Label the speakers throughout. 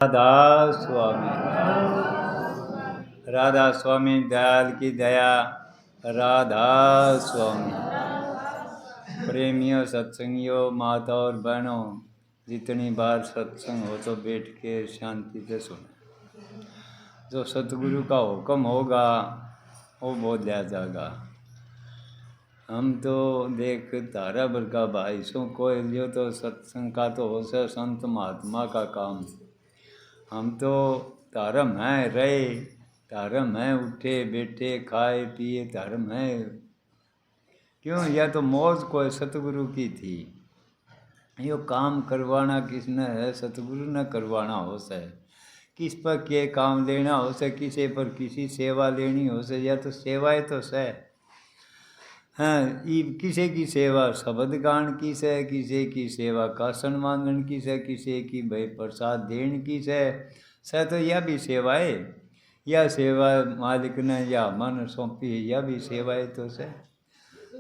Speaker 1: राधा स्वामी राधा स्वामी दयाल की दया। राधा स्वामी प्रेमियों सत्संगियों माता और बहनों, जितनी बार सत्संग हो तो बैठ के शांति से सुने। जो सतगुरु का हुक्म होगा वो बोल दिया जाएगा। हम तो देख तारा भर का भाई सो कोई लियो तो सत्संग का तो हो से संत महात्मा का काम। हम तो धर्म है रहे, धर्म है उठे बैठे खाए पिए, धर्म है क्यों। यह तो मौज कोई सतगुरु की थी। यो काम करवाना किसने है, सतगुरु ने करवाना हो से। किस पर के काम लेना हो से, किसी पर किसी सेवा लेनी हो से, या तो सेवाएं तो से। हाँ, किसी की सेवा शब्द गान की से, किसी की सेवा कासन मांगन की से, किसी की भाई प्रसाद देन की से तो यह भी सेवाएं। यह सेवा मालिक ने या मन सौंपी, यह भी सेवाएं तो से।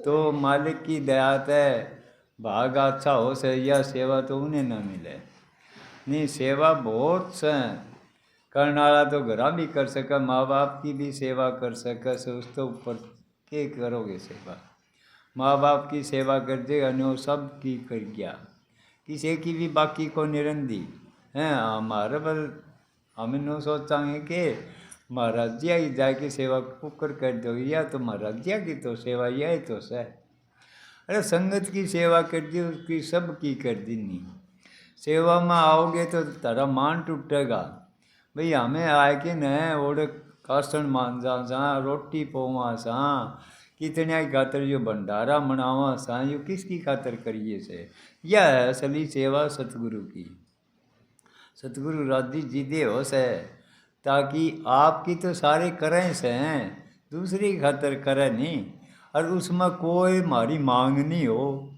Speaker 1: तो मालिक की दया है, भाग अच्छा हो से यह सेवा तो उन्हें न मिले। नहीं, सेवा बहुत से करने वाला तो घर भी कर सके, माँ बाप की भी सेवा कर सके, से उस तो ऊपर के करोगे सेवा। माँ बाप की सेवा कर दे अन्यो सब की कर गया, किसी की भी बाकी को निरंदी हैं। हमारे बल हमें न सोचांगे कि महाराज जी ही जाके सेवा कुकर कर दो, या तो महाराज जी की तो सेवा यही तो से। अरे संगत की सेवा कर दी, उसकी सब की कर दी। नहीं, सेवा में आओगे तो तारा मान टूटेगा। भाई हमें आए कि न ओढ़ कासन मांजा सा, रोटी पोवा सा, कितने खातर जो भंडारा मनावा सा, यो किसकी खातर करिए से। यह है असली सेवा सतगुरु की। सतगुरु राधी जी दे हो से, ताकि आपकी तो सारे करें से, दूसरी खातर करे नहीं। और उसमें कोई हमारी मांग नहीं हो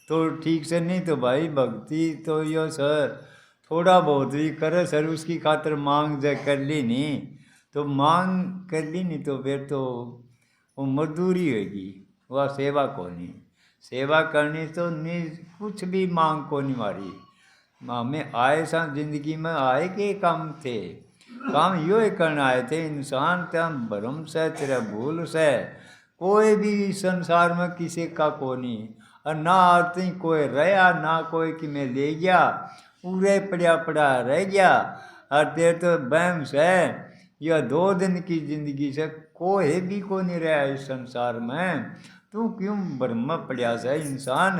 Speaker 1: तो ठीक से, नहीं तो भाई भक्ति तो यो सर थोड़ा बहुत भी करे सर, उसकी खातर मांग जो कर ली नहीं तो मांग कर ली नहीं तो फिर तो वो मजदूरी होगी, वह सेवा को नहीं। सेवा करनी तो नहीं, कुछ भी मांग को नहीं मारी। हमें आए सा जिंदगी में आए के काम थे, काम यो ही करना आए थे। इंसान त्या भरम से तेरा भूल से कोई भी संसार में किसी का को नहीं। और ना आती कोई रहा, ना कोई कि मैं ले गया, पूरे पड़ा पड़ा रह गया। और तेरे तो बहम से यह 2 दिन की जिंदगी से कोई भी को नहीं रहा इस संसार में। तू क्यों ब्रह्म पड़ा से इंसान।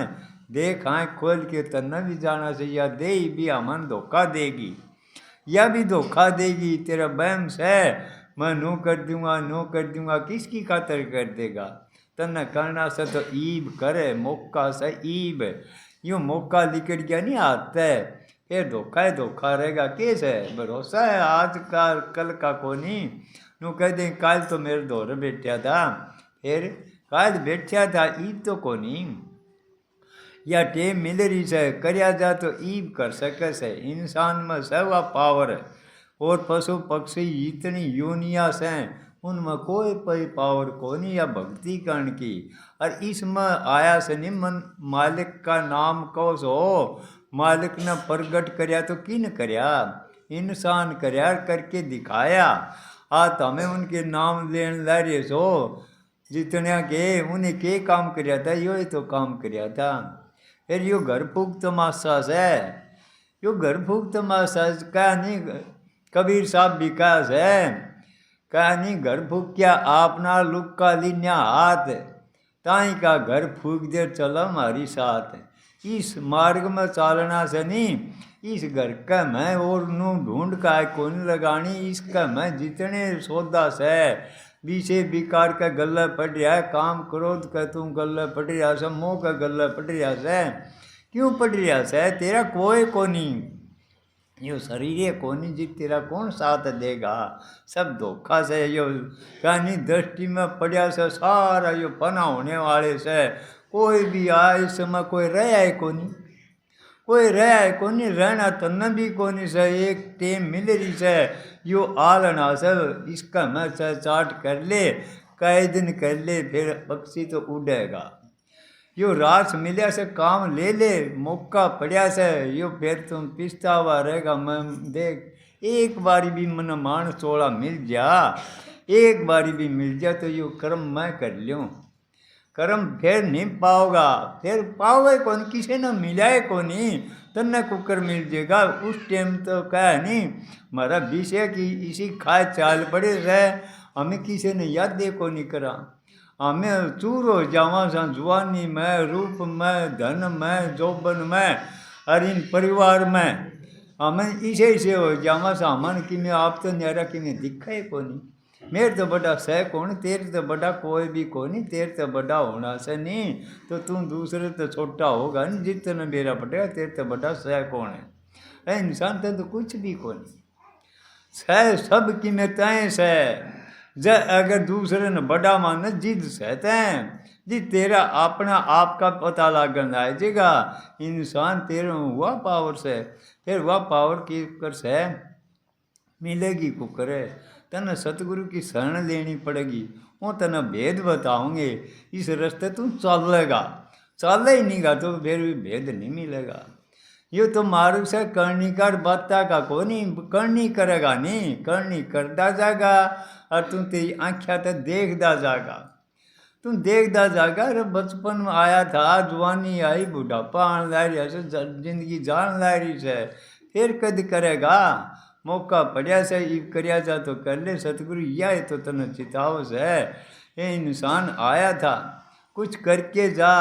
Speaker 1: देख आँख खोल के तन्ना भी जाना चाहिए, या दे भी अमन धोखा देगी, यह भी धोखा देगी। तेरा बहम से मैं नो कर दूंगा, नो कर दूंगा, किसकी खातर कर देगा। तन्ना करना से तो ईब करे, मौका से ईब। यूँ मौका लिकड़ गया नहीं आता है, फिर धोखा है धोखा रहेगा। केस है भरोसा है आज का कल का को नहीं। नू कह दे कल तो मेरे दौर बैठा था, फिर कल बैठा था ईब तो को नहीं। या टेम मिल रही है करया जा तो ईब कर सके से। इंसान में सर्वा पावर है, और पशु पक्षी इतनी यूनिया से उनमें कोई पावर को नहीं या भक्ति करण की। और इसमें आया से नहीं मन मालिक का नाम को सो, मालिक ने प्रगट करया तो किन करया, इंसान करया करके दिखाया। आज हमें उनके नाम लेने ला रहे सो, जितने के उन्हें के काम करया था, यो ही तो काम करया था। फिर यो घर फूक तमाशा है, यो घर फूक तमाशा क्या नहीं। कबीर साहब विकास है क्या नहीं, घर फूक क्या आपना लुक्का लिन्या हाथ, ताई का घर फूक दे चलो हमारी साथ। इस मार्ग में चालना से नहीं, इस घर का मैं और नू ढूंढ का कौन लगानी। इसका मैं जितने सौदा से बीसे बिकार का गला पड़ रहा है, काम क्रोध का तू गला पड़ रहा है, मोह का गला पड़ रहा है। क्यों पड़ रहा है, तेरा कोई को नहीं। यो शरीर को नहीं जी, तेरा कौन साथ देगा। सब धोखा से यो कहानी दृष्टि में पड़ा से सारा यो फना होने वाले से। कोई भी आए इस समय कोई रहा है को नहीं, कोई रहा है को नहीं, रहना तन भी को नहीं से। एक टेम मिल रही से यो आलना से, इसका मैं से चाट कर ले, कई दिन कर ले, फिर पक्षी तो उड़ेगा। यो रास मिले से काम ले ले, मौका पड़ा से यो फिर तुम पिछता हुआ रहेगा। मैं देख एक बारी भी मन मान चोला मिल जा, एक बारी भी मिल जा तो यो कर्म मैं कर लूँ। कर्म फिर नहीं पाओगा, फिर पाओगे कौन, किसी ने मिलाए को नहीं, तन्ने कुकर मिल जाएगा। उस टाइम तो क्या है नहीं, हमारा विषय की इसी खाए चाल पड़े रहे, हमें किसी ने याद दे को नहीं करा। हमें चूर हो जावा सा जुआनी में, रूप में, धन में, जोबन में, और इन परिवार में हमें इसे हो जावा सा। हमन कि मैं आप तो न्यारा कि मैं दिखाए को नहीं, मेरे तो बड़ा सह कौन, तेरे तो बड़ा कोई भी कौन, तेरे तो बड़ा होना से नहीं, तो तू दूसरे तो छोटा होगा नहीं, जितना मेरा पटेगा तेरे तो बड़ा सह कौन है। इंसान तो कुछ भी कौन सह, सब कीमतें सह। जब अगर दूसरे ने बड़ा माने जिद सहते हैं, जी तेरा अपना आपका पता लागन आ जाएगा। इंसान तेरे हुआ पावर से, फिर वह पावर की कर से मिलेगी को करे, तने सतगुरु की शरण लेनी पड़ेगी। वो तने भेद बताओगे, इस रास्ते तू चलेगा, चले ही नहीं गा तो फिर भी भेद नहीं मिलेगा। ये तो मार्ग से करनी कर बाता का को नहीं, करनी करेगा नहीं, करनी करता जाएगा, और तू तेरी आँखिया तो देखता जाएगा, तू देखता जाएगा। अरे बचपन में आया था, जवानी आई, बुढ़ापा आने ला रही है, जिंदगी जान ला रही है, फिर कद करेगा। मौका पड़िया से करिया जा तो कर ले, सतगुरु यह तो तने चितावस है। ये इंसान आया था कुछ करके जा,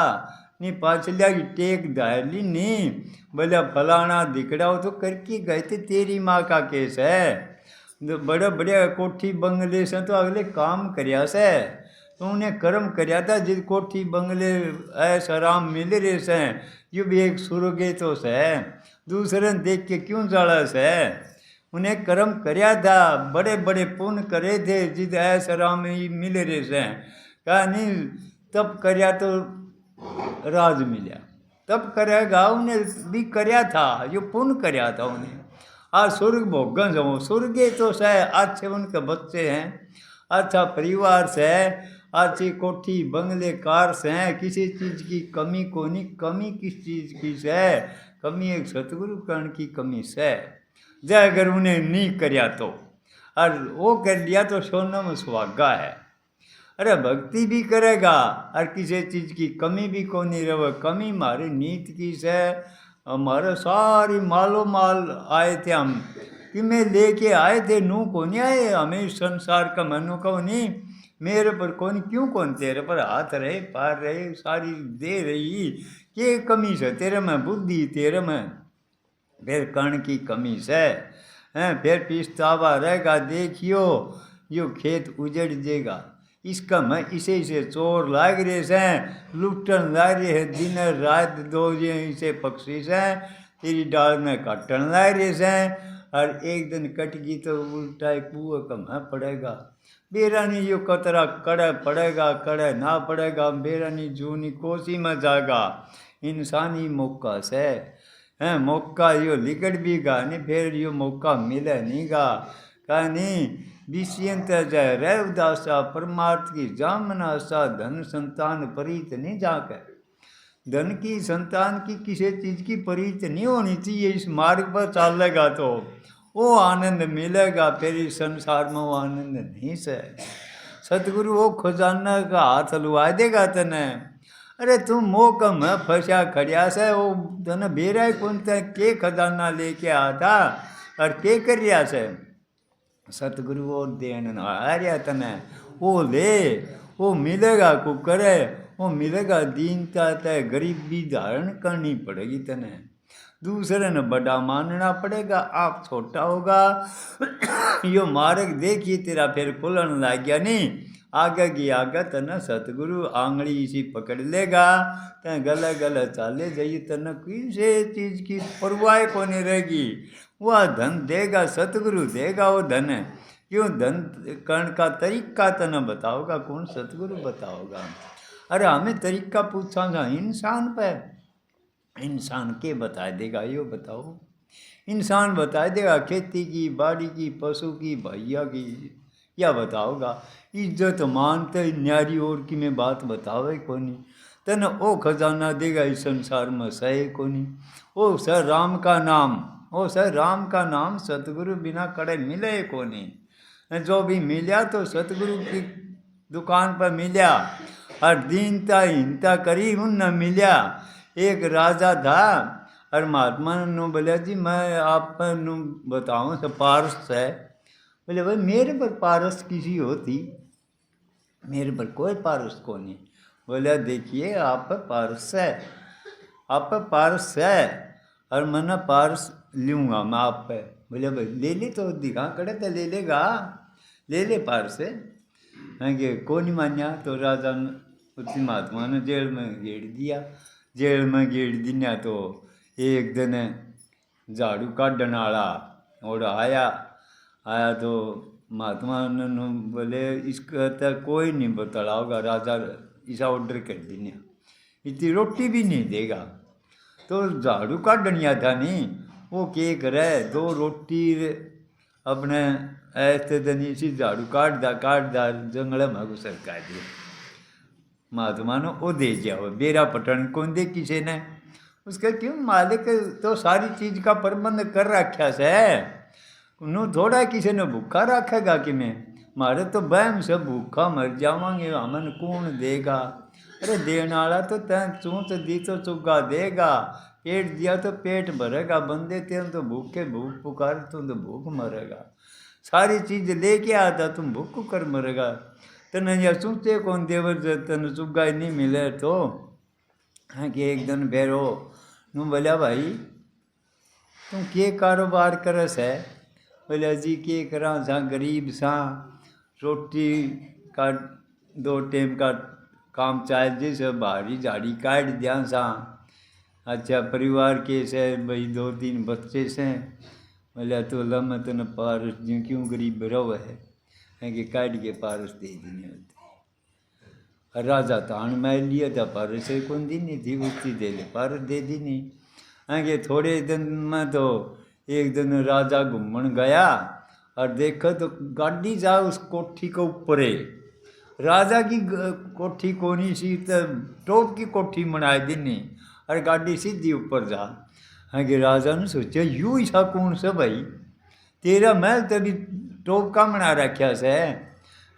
Speaker 1: नहीं पाछलिया की टेक डाली नहीं, बोला फलाना दिखड़ा हो तो करके गए थे, तेरी माँ का केस है। बड़े बड़े कोठी बंगले से तो अगले काम करिया से, तो उन्हें कर्म करिया था, जिस कोठी बंगले ऐसा आराम मिल रहे से, ये भी एक सुर्गे तो से, दूसरे देख के क्यों जाड़ा से, उन्हें कर्म करिया था, बड़े बड़े पुण्य करे थे, जिद ऐसा आराम मिल रहे से, कहा नहीं तब करिया तो राज मिला, तब करेगा उन्हें भी करिया था, जो पुण्य करिया था उन्हें। आज स्वर्ग भोगन से, स्वर्गे तो से अच्छे उनके बच्चे हैं, अच्छा परिवार से, अच्छी कोठी बंगले कार से, किसी चीज़ की कमी को नहीं। कमी किस चीज़ की से, कमी एक सतगुरु कर्ण की कमी से। जय अगर उन्हें नहीं करिया तो, और वो कर लिया तो सोना में सुहागा है। अरे भक्ति भी करेगा और किसी चीज़ की कमी भी को नहीं रहे। कमी हमारी नीत की से, हमारे सारी मालो माल आए थे हम, कि मैं लेके आए थे, नू को नहीं आए हमें संसार का मनु को नहीं, मेरे पर कौन क्यों कौन, तेरे पर हाथ रहे पार रहे सारी दे रही, के कमी से तेरे में बुद्धि, तेरे में फिर कर्ण की कमी से हैं, फिर पिछतावा रहेगा। देखियो यो खेत उजड़ जाएगा, इसका मैं इसे चोर लाग रहे से, लुटन लाग रहे है, दिन रात दो इसे पक्षी से, तेरी डाल में काटन लाग रहे से, और एक दिन कट गई तो उल्टा एक कुआ कमा पड़ेगा। बेरानी यो कतरा कड़े पड़ेगा, कड़े ना पड़ेगा, बेरानी जूनी कोसी में जाएगा। इंसानी मौका से हैं, मौका यो लिकट भी गा नहीं, फिर यो मौका मिले नहीं गा, कहानी विषयंत जय रह उदासा, परमार्थ की जामना सा, धन संतान परीत नहीं जाकर। धन की संतान की किसी चीज़ की परीत नहीं होनी चाहिए। इस मार्ग पर चलेगा तो वो आनंद मिलेगा, फिर इस संसार में वो आनंद नहीं से। सतगुरु वो खजाना का हाथ लुआ देगा तने। अरे तुम मोह कम है फंसा खड़िया से, वो तने बेरा कौन था, के खजाना लेके आता और के कर रिया से। सतगुरु वो देन आ रहा तने, वो ले, वो मिलेगा को करे, वो मिलेगा। दीनता तय गरीबी धारण करनी पड़ेगी तने, दूसरे ने बड़ा मानना पड़ेगा, आप छोटा होगा। यो मार्ग देखिए तेरा फिर खुलन लग गया नहीं, आगे की आगे तना सतगुरु आंगली इसी पकड़ लेगा, तय गले गले चाले जाइए, तना किसी चीज़ की परवाह को नहीं रहेगी। वह धन देगा, सतगुरु देगा वो धन। क्यों धन कर्ण का तरीका तना बताओगा कौन, सतगुरु बताओगा। अरे हमें तरीका पूछा था इंसान पे, इंसान के बता देगा, यो बताओ इंसान बता देगा खेती की, बाड़ी की, पशु की, भैया की, या बताओगा। इज्जत मानते न्यारी और की में बात बतावे को नहीं, तन ओ खजाना देगा इस संसार में सहे को नहीं। ओ सर राम का नाम वो सर राम का नाम सतगुरु बिना कड़े मिले को नहीं। जो भी मिला तो सतगुरु की दुकान पर मिला, और दीनता हीनता करी उन न मिला। एक राजा था और महात्मा ने बोला जी मैं आप बताऊँ तो पारस है। बोले भाई मेरे पर पारस किसी होती, मेरे पर कोई पारस को नहीं। बोला देखिए आप पर पारस है, आप पर पारस है और मैं पारस लूँगा मैं आप पे। बोले भाई ले ले तो दिखा कड़े तो ले लेगा, ले ले पारस है। कि को नहीं मान्या तो राजा ने उसी महात्मा ने जेल में गेड़ दिया। जेल में गेड़ दिया तो एक दिन झाड़ू काटने वाला और आया तो महात्मा ने बोले इसका तो कोई नहीं बतला होगा, राजा ऐसा ऑर्डर कर दिया, इतनी रोटी भी नहीं देगा। तो झाड़ू काटनिया था नहीं, वो के करे दो रोटी अपने ऐसे दिन इसी झाड़ू काट दा जंगल में घुसर कर दिया। महात्मा ने वो दे जाओ बेरा पटन कौन दे किसी ने, उसका क्यों मालिक तो सारी चीज का प्रबंध कर रखा से, उन्होंने थोड़ा किसी ने भूखा रखेगा कि मैं मारे तो बहम से भूखा मर जावांगे, हमन कौन देगा। अरे देने वाला तो तैं चूत दी तो चुगा देगा, पेट दिया तो पेट भरेगा, बंदे तेन तो भूखे भूख पुकार तुम तो भूख मरेगा। सारी चीज लेके आता तुम भूख कर मरेगा। तने या चूते कौन देवर तन चुगा नहीं मिले तो हाँ कि एक दिन बेरो नू बोलिया भाई तुम के कारोबार करस है। बोलिया जी के करा सा गरीब सा, रोटी का 2 टाइम का काम चाहे जैसे भारी झाड़ी काट दिया सा। अच्छा परिवार के से भाई 2-3 बच्चे से। बोलिया तो लम तन पारस जी क्यों गरीब रहो है कि काट के पारस दे देने होते। राजा तान मैं लिया था पारस कौन दी नहीं थी, उसकी दे ले पारस दे दी नहीं है कि थोड़े दिन में तो एक दिन राजा घूमन गया और देखा तो गाड़ी जा उस कोठी के ऊपर है। राजा की कोठी कोनी सी तो टॉप की कोठी बनाई दी नहीं और गाड़ी सीधी ऊपर जा है कि राजा ने सोचा यूँ ऐसा कौन सा भाई तेरा महल तभी टॉप का बना रखा से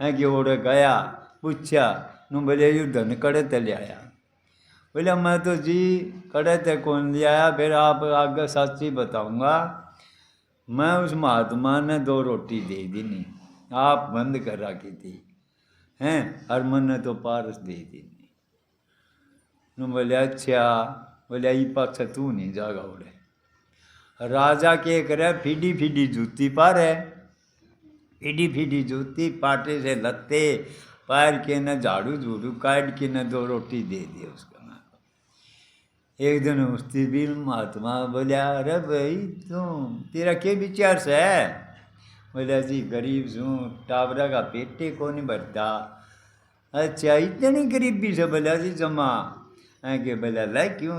Speaker 1: है कि और गया पूछा नू बोले यू धन कड़े तले आया। बोले मैं तो जी कड़े ते कौन ले आया, फिर आप आगे सच्ची बताऊंगा। मैं उस महात्मा ने 2 रोटी दे दी नहीं, आप बंद कर रखी थी हैं और मैंने तो पारस दे दी नहीं। बोले अच्छा। बोले ई पास तू नहीं जागा उड़े। राजा के करे फीडी फीडी जूती पार है, फीडी फीडी जूती पाटे से लत्ते पैर के न झाड़ू झूड़ू काट के न 2 रोटी दे दी उसका। एक दिन उसकी भी महात्मा बोलिया अरे भाई तुम तेरा के विचार से है। बोलिया जी गरीब हूँ, टावरा का पेटे को नहीं भरता। अच्छा इतनी गरीबी से बोलिया जी जमा है कि बोला ला क्यों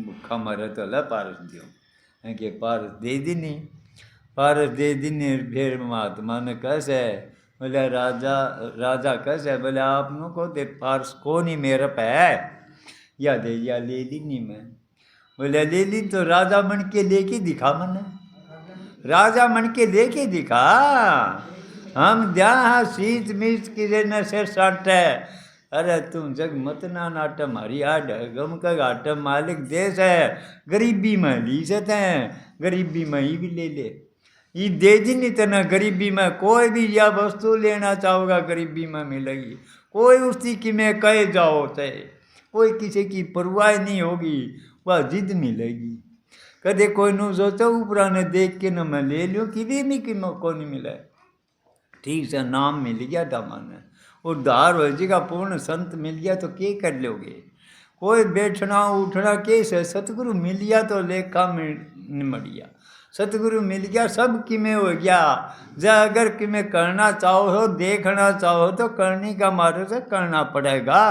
Speaker 1: भूखा मरे तो ला पारस दियो है कि पारस दे दी नहीं। पारस दे दी नहीं। फिर महात्मा ने कैसे बोले राजा कैसे बोले आपनों को दे पारस को नहीं मेरे पे है या दे या ले ली नहीं मैं। बोले ले ली तो राजा बन के लेके दिखा मैंने, राजा बन के लेके दिखा। हम द्या शीत मीत किसे न से साट है। अरे तुम जग मत ना नाट हमारी आड गम का घाट मालिक देश है। गरीबी में ली सकते हैं, गरीबी में ही भी ले ले ये दे दी नहीं तना। गरीबी में कोई भी यह वस्तु लेना चाहोगा गरीबी में मिलेगी। कोई उसकी कि मैं कहे जाओ से कोई किसी की परवाह नहीं होगी, वह जिद मिलेगी। कदे कोई नू सोचो ऊपरा ने देख के न मैं ले लूँ कि भी नहीं कि को नहीं मिला। ठीक से नाम मिल गया था मन उद्धार हो जाएगा, पूर्ण संत मिल गया तो क्या कर लोगे। कोई बैठना उठना कैसे सतगुरु मिल गया तो लेखा निमट गया। सतगुरु मिल गया सब कि में हो गया। जब अगर कि में करना चाहो देखना चाहो तो करने का मारो से करना पड़ेगा।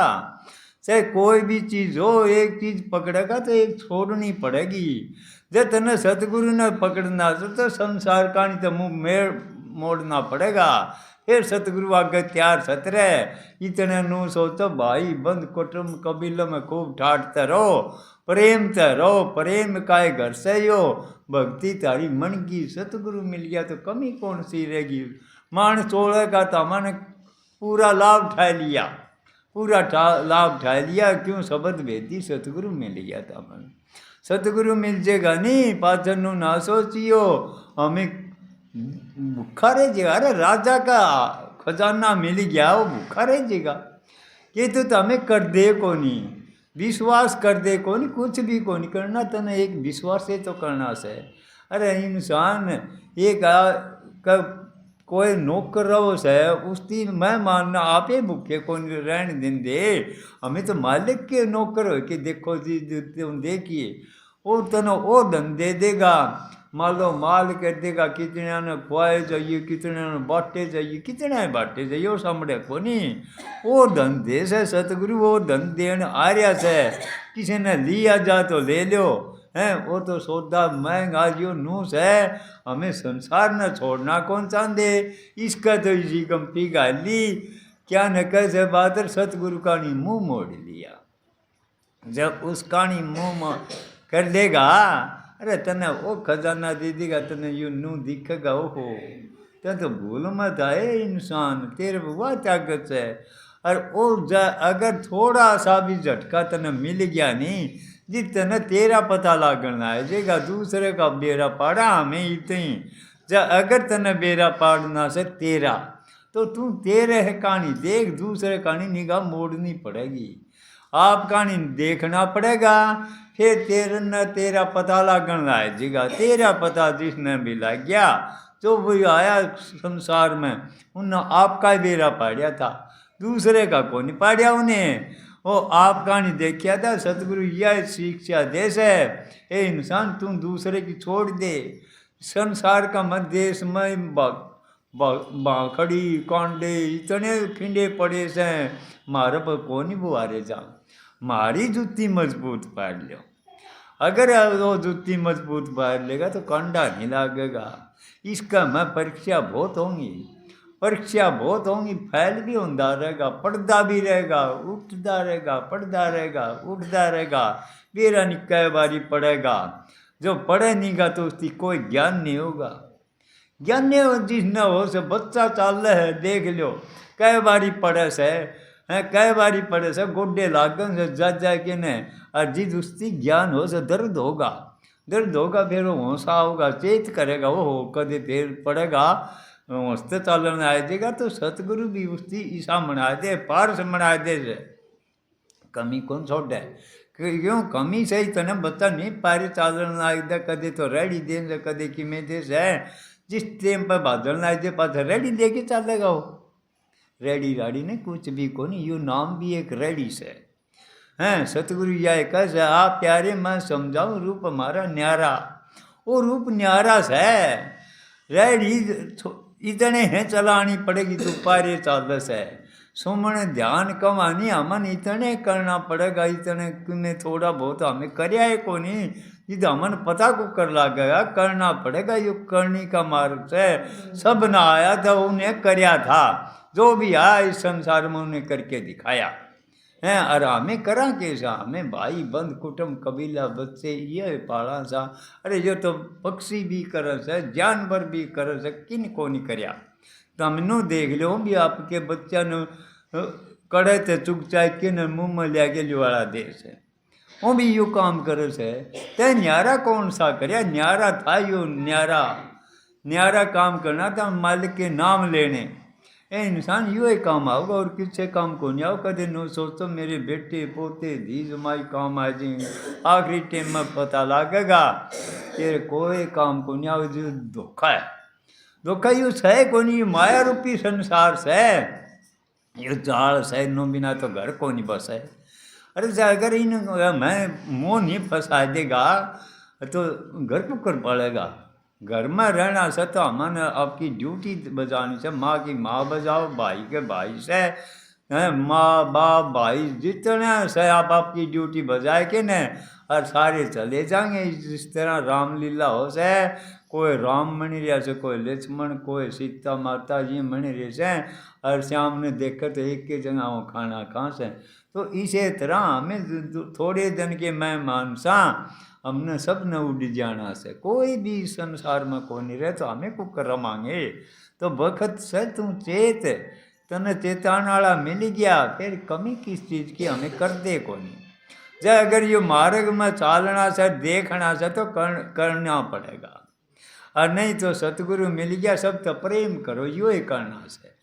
Speaker 1: चाहे कोई भी चीज़ हो एक चीज़ पकड़ेगा तो एक छोड़नी पड़ेगी। जब तने सतगुरु ने पकड़ना तो संसार का नहीं तो मुँह मोड़ना पड़ेगा। फिर सतगुरु आगे त्यार सतरे इतने नू सोचो भाई बंद कुटुम्ब कबीलों में खूब ठाटते रहो, प्रेम ते रहो। प्रेम का घर से हो भक्ति तारी मन की, सतगुरु मिल गया तो कमी कौन सी रहेगी। मान चोड़ेगा तो हमने पूरा लाभ उठा लिया, पूरा लाभ उठा लिया। क्यों? शब्द भेदी सतगुरु मिल गया था मन। सतगुरु मिल जाएगा नहीं, पाचन नु ना सोचियो हमें भूखा रह जाएगा। अरे राजा का खजाना मिल गया, वो भूखा रह जाएगा। ये तो हमें कर दे को नहीं, विश्वास कर दे को नहीं, कुछ भी को नहीं करना। तने एक विश्वास से तो करना से। अरे इंसान एक कोई नौकर रहो से, उसकी मैं मानना आप ही भूखे को रहने दिन दे। हमें तो मालिक के नौकर हो कि देखो जी देखिए वो तनो वो धन दे देगा। मान लो माल कर देगा, कितने ने खुआए चाहिए, कितने ने बांटे चाहिए, कितने बांटे चाहिए, वो सामने को नहीं। वो धन दे से सतगुरु, वो धन देन आ रहा से। किसी ने लिया जा तो ले लो है, वो तो सौदा महंगा जो नूस है। हमें संसार न छोड़ना कौन चाहते, इसका तो इसी कंपी गाली। क्या न कैसे बादर सतगुरु का नहीं मुँह मोड़ लिया। जब उस कहानी मुँह कर लेगा, अरे तने वो खजाना दे देगा, तने यू नू दिखेगा। ओहो तें तो भूल मत आए इंसान, तेरे वह ताकत है। और वो अगर थोड़ा सा भी झटका तने मिल गया नहीं, जितना तेरा पता लागना है जेगा दूसरे का बेरा पाड़ा हमें इतनी। जब अगर तने बेरा पाड़ना से तेरा, तो तू तेरे है कहानी देख, दूसरे कहानी निगाह मोड़नी पड़ेगी। आप कहानी देखना पड़ेगा, फिर तेरा पता लागन लाए जीगा। तेरा पता जिसने भी लग गया तो वही आया संसार में, उन्हें आपका ही बेरा पाड़िया था, दूसरे का कौन नहीं पाड़िया उन्हें। वो आप कहानी देखा था। सतगुरु यह शिक्षा दे से, ए इंसान तुम दूसरे की छोड़ दे। संसार का मत देश में बाखड़ी कांडे इतने खिंडे पड़े से, मारे पर कौन ही बुआरे जा। मारी जूती मजबूत पाड़ लो। अगर वो जूती मजबूत पाड़ लेगा तो कंडा नहीं लगेगा। इसका मैं परीक्षा बहुत होंगी, परीक्षा बहुत होंगी। फैल भी होता रहेगा, पढ़ता भी रहेगा, उठता रहेगा, पढ़ता रहेगा, उठता रहेगा। मेरा नहीं कई बारी पढ़ेगा। जो पढ़े नहीं गा तो उसकी कोई ज्ञान नहीं होगा। ज्ञान जिस न हो से बच्चा चाल रहा है, देख लो कई बारी पढ़े से है, कई बारी पढ़े से गोडे लागन से जा के ने। और जिस उसकी ज्ञान हो से दर्द होगा, दर्द होगा, फिर वो हौसा होगा, चेत करेगा, वो हो कदे फिर पड़ेगा, हंसते चालन आ जाएगा। तो सतगुरु भी उसकी ईसा मना दे, पारस मना दे से कमी कौन छोड़े। क्यों? कमी से ही तने बच्चा नहीं पारे चालन आए, कदे तो रेडी दे से, कदे कि में दे से। जिस टाइम पर बादल ना दे पास रेडी दे के चलेगा वो। रेडी राडी ने कुछ भी को नहीं, यू नाम भी एक रेडी से हैं। सतगुरु यह कैसे आप प्यारे मैं समझाऊं, रूप हमारा न्यारा। वो रूप न्यारा से रेडी इतने हैं चलानी पड़ेगी तो पारे चालस है। सुमन ध्यान कमानी हमन इतने करना पड़ेगा, इतने में थोड़ा बहुत हमें करया है को नहीं, जिद हमन पता को कर लागेगा, करना पड़ेगा। यो करनी का मार्ग से सब ना आया था, उन्हें करया था। जो भी आया इस संसार में उन्हें करके दिखाया है। और हमें करा कैसा, हमें भाई बंद कुटुंब कबीला बच्चे ये पाला सा। अरे जो तो पक्षी भी कर से, जानवर भी कर से, किन को नहीं करया। तो हमने देख लो भी आपके बच्चा ने कड़े थे चुक चाय के न मुँह में लिया के लिवाड़ा दे से, वो भी यू काम करे से। ते न्यारा कौन सा करया, न्यारा था यो न्यारा, न्यारा काम करना था मालिक के नाम लेने। ए इंसान यू ही काम आओगा और किससे काम को नहीं आओ। कदे नो सोचो मेरे बेटे पोते धी जमाई काम आ जाएंगे, आखिरी टाइम में पता लगेगा तेरे कोई काम को नहीं आओ। जो धोखा है, धोखा यू है को नहीं, माया रूपी संसार से ये जाल से, नो बिना तो घर को नहीं बस है। अरे अगर इन मैं मुँह नहीं फंसा देगा तो घर को कर पड़ेगा। घर में रहना से तो हमने आपकी ड्यूटी बजानी से, माँ की माँ बजाओ, भाई के भाई से, माँ बाप भाई जितने से आप आपकी ड्यूटी बजाए के न, और सारे चले जाएंगे। जिस तरह रामलीला हो से कोई राम मणी रहा से, कोई लक्ष्मण, कोई सीता माता जी मणी रहे से, और श्याम ने देखा तो एक के जगह वो खाना कहाँ से। तो इसी तरह हमें थोड़े दिन के मेहमान सा हमने सब न उड़ जाना से, कोई भी संसार में को नहीं रहे तो हमें को कर मांगे। तो बखत से तू चेत, तने चेतान वाला मिल गया, फिर कमी किस चीज़ की हमें कर दे को नहीं। जब अगर ये मार्ग में चालना से देखना से तो करना पड़ेगा, और नहीं तो सतगुरु मिल गया सब तो प्रेम करो, यो ही करना से।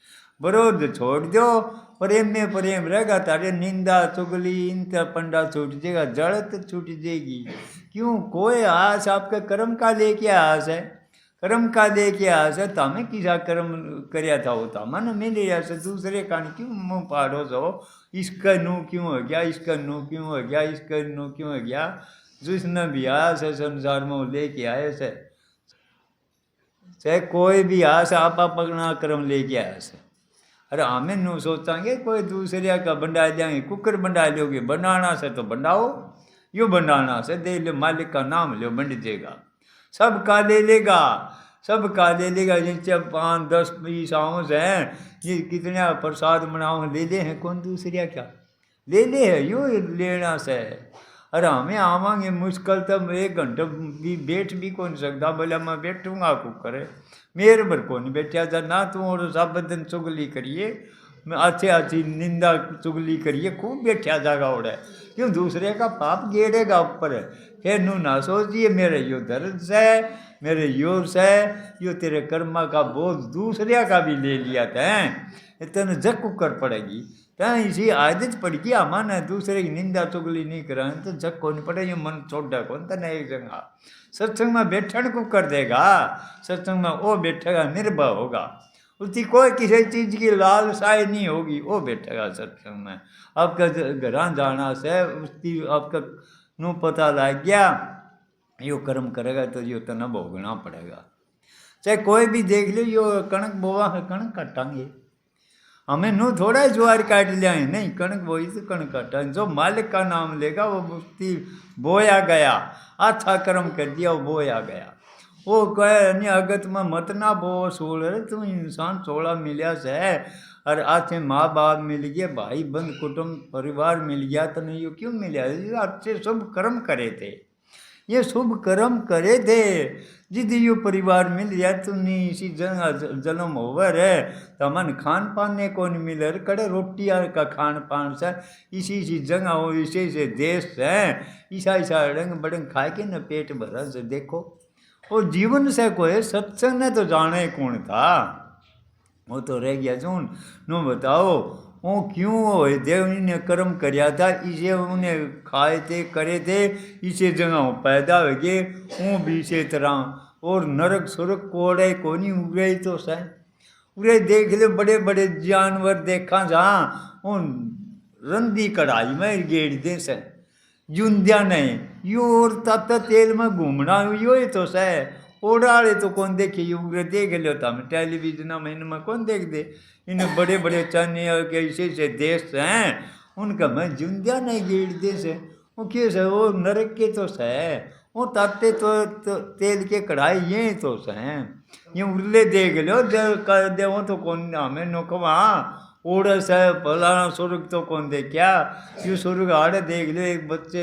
Speaker 1: विरोध छोड़ दो, प्रेम में प्रेम रहेगा, तारे निंदा चुगली इंत पंडा छूट जाएगा, जड़त छूट जाएगी। क्यों? कोई आस आपके कर्म का लेके आस है, कर्म का लेके आस है, तो हमें किसा कर्म करया था होता मन मिल रहा से, दूसरे का क्यों मुँह पाड़ो सो, इसका नू क्यों हो गया, इसका नू क्यों हो गया, इसका नू क्यों हो गया। जिसने भी आस है संसार में लेके आए से, चाहे कोई भी आस आप अपना कर्म लेके आया से। अरे हमें नू सोचांगे कोई दूसरे का बंडा जाएंगे, कुकर बंडा लोगे, बनाना से तो बनाओ, यो बनाना से दे लो, मालिक का नाम लो, बंड देगा, सबका ले लेगा, सबका ले लेगा। जिनसे 5 10 20 आउंस हैं, ये कितने प्रसाद बनाओ ले ले हैं, कौन दूसरिया क्या ले ले है, यो लेना से। अरे हमें आवांगे मुश्किल तब 1 घंटा भी बैठ भी कौन सकता, बोला मैं बैठूंगा कुकर है मेरे पर कौन बैठा था ना, तुम और सब दिन चुगली करिए, अच्छे अच्छी निंदा चुगली करिए, खूब बैठा जागा उड़े, क्यों दूसरे का पाप गेड़ेगा ऊपर। फिर नू ना सोचिए मेरे यो दर्द से, मेरे योर से, यो तेरे कर्मा का बोझ दूसरे का भी ले लिया था, इतने जक कर पड़ेगी। तो इसी आदत पड़ गया मन दूसरे की निंदा चुगली नहीं करा तो जग को नहीं पड़े, ये मन छोड़ा कौन तो नहीं जगह। सत्संग में बैठन को कर देगा, सत्संग में वो बैठेगा निर्भय होगा, उसकी कोई किसी चीज़ की लालसाई नहीं होगी, वो बैठेगा सत्संग में। आपका घर जाना से उसकी आपका नू पता लग गया, यो कर्म करेगा तो यो तना भोगना पड़ेगा। चाहे कोई भी देख लो, यो कणक बोवा है कणक काटांगे, हमें नू थोड़ा ज्वार काट लिया है, नहीं कणक बोई तो कणक काटा, जो मालिक का नाम लेगा वो मुक्ति बोया गया, अच्छा कर्म कर दिया वो बोया गया। वो कहे अन्य अगत में मत ना बो सोल, तुम इंसान सोला मिलिया से, और आते माँ बाप मिल गए, भाई बंद कुटुंब परिवार मिल गया, तो नहीं यो क्यों मिला, अच्छे शुभ कर्म करे थे, ये शुभ कर्म करे थे, जिद यो परिवार मिल गया, तुमने इसी जगह जन्म होवर है, तो मन खान पान ने कौन मिले, कड़े रोटी का खान पान से इसी जगह हो, इसी से देश है, ईसा रंग बड़ंग खा के न पेट भरा से। देखो वो जीवन से कोई सत्संग ने तो जाने कौन था, वो तो रह गया जून नो बताओ वो क्यों हो देवनी ने कर्म करया था, इसे उन्हें खाए थे करे थे, इसे जगह पैदा हो गए वो भी इसे तरह। और नरक सुरक कोड़े को नहीं उड़े तो सह उड़े देख ले, बड़े बड़े जानवर देखा जहाँ उन रंदी कढ़ाई में गेड़ दे से जुंदिया नहीं, यो और तब तेल में घूमना यो ही तो सह, ओडाले तो कौन देखे, उग्र देख लो था मैं टेलीविजन में इनमें कौन देख दे, इन बड़े बड़े चने के ऐसे देश हैं, उनका मैं जुंदिया नहीं गेड़ दे से, वो कैसे वो नरक के तो सह, वो ताते तो तेल के कढ़ाई ये तो सह, ये उड़ले देख लो दे वो तो कौन हमें नोकवा ओडस है फलाना स्वर्ग तो कौन दे क्या, यू स्वर्ग आड़े देख लो, एक बच्चे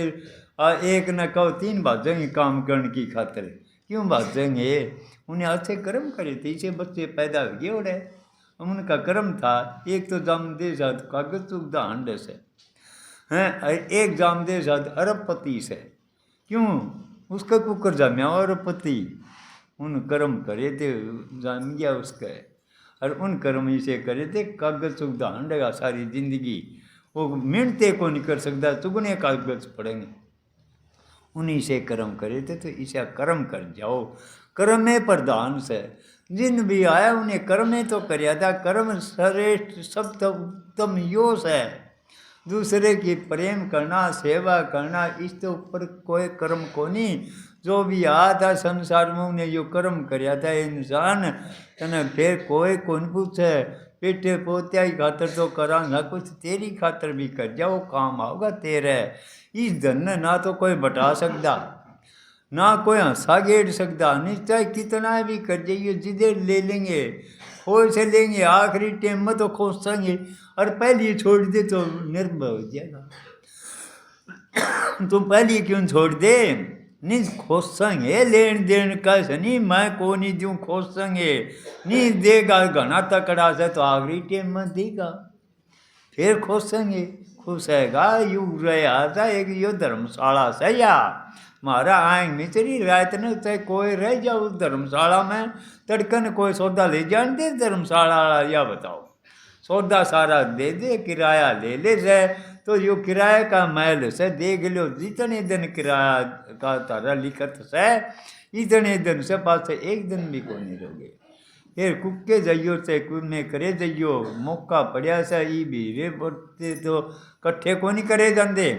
Speaker 1: एक न कहो 3 भाजेंगे काम करने की खातिर, क्यों भाजेंगे, उन्हें अच्छे कर्म करे थे, इसे बच्चे पैदा हो गए उड़े, उनका कर्म था। एक तो जामदे साथ कागज चुगदा हंड से हैं, एक जामदे साथ अरबपति से, क्यों उसका कुकर जाम्या अरबपति, उन कर्म करे थे जाम गया उसका, और उन कर्म इसे करे थे कागज चुगदा हंडेगा सारी जिंदगी, वो मिनते को नहीं कर सकता, चुगने कागज पड़ेंगे, उन्हीं से कर्म करे थे, तो इसे कर्म कर जाओ, कर्म में प्रधान से जिन भी आया उन्हें कर्म में तो करया था, कर्म श्रेष्ठ सब तो उत्तम योश है, दूसरे की प्रेम करना सेवा करना, इसके ऊपर कोई कर्म को नहीं। जो भी आता संसार में उन्हें जो कर्म करया था इंसान, तने फिर कोई कौन पूछे, पेटे पोत्या की खातर तो करा ना, कुछ तेरी खातर भी कर जाओ, काम आओगा तेरे, इस धन ना तो कोई बटा सकता, ना कोई हंसा गेड़ सकता नहीं, चाहे कितना भी कर जाइए जिधर ले लेंगे हो से लेंगे, आखिरी टाइम में तो खोसेंगे और पहले छोड़ दे तो निर्भय हो जाएगा। तुम पहले क्यों छोड़ दे, नहीं खोसेंगे लेन देन कैसे नहीं, मैं को नहीं दूँ खोसेंगे नहीं देगा, घना तकड़ा से तो आखिरी टाइम में देगा, फिर खोसेंगे खुशेगा। यू रहा था एक यो धर्मशाला से या मारा आएंगे मिचरी रात ने चाहे कोई रह जाओ धर्मशाला में, तड़कन कोई सौदा ले जान दे धर्मशाला, या बताओ सौदा सारा दे दे, किराया ले ले से, तो यो किराए का महल से देख लो, जितने दिन किराया का तारा लिखत से इतने दिन से पास एक दिन भी को नहीं रहोगे। फिर कुके जाइयो चाहे कुने करे जाइयो, मौका पड़िया से ई भीरे पड़ते तो कट्ठे को नहीं करे जाते,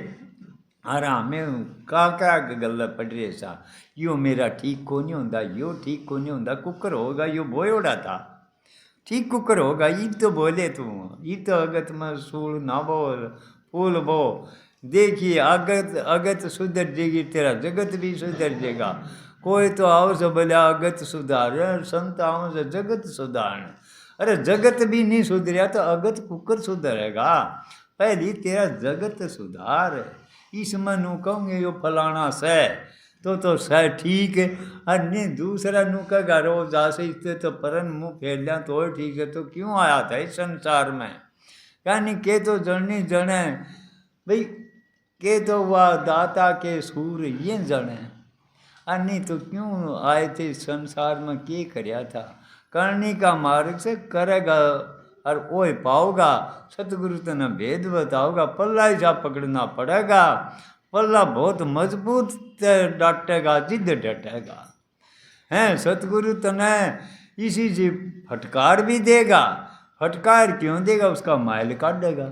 Speaker 1: आराम में का गल पड़ रहे सा, यो मेरा ठीक को नहीं होता, यो ठीक को नहीं होता, कुकर होगा यो बोयोड़ा था, ठीक कुकर होगा ये तो बोले तू, ये तो अगत में सूल ना बोल फूल बो, देखिए अगत अगत सुधर जाएगी तेरा जगत भी सुधर जाएगा। कोई तो आओ से बोले अगत सुधार, संत आओ से जगत सुधार, अरे जगत भी नहीं सुधरिया तो अगत कुकर सुधरेगा, पहली तेरा जगत सुधार। इसमें नू कहूँगे यो फलाना से तो सह ठीक है, और नहीं दूसरा नू कहेगा रोज आसे इससे तो परन मुँह फेर लिया तो ठीक है, तो क्यों आया था इस संसार में, यानी के तो जड़नी जने भाई, के तो वह दाता के सूर ये जने, और नहीं तो क्यों आए थे संसार में, के करया था, करने का मार्ग से करेगा और वो पाओगा, सतगुरु तेना भेद बताओगा, पल्ला ही पकड़ना पड़ेगा, पल्ला बहुत मजबूत डांटेगा, जिद डटेगा हैं, सतगुरु तने इसी से फटकार भी देगा, फटकार क्यों देगा, उसका माइल काटेगा,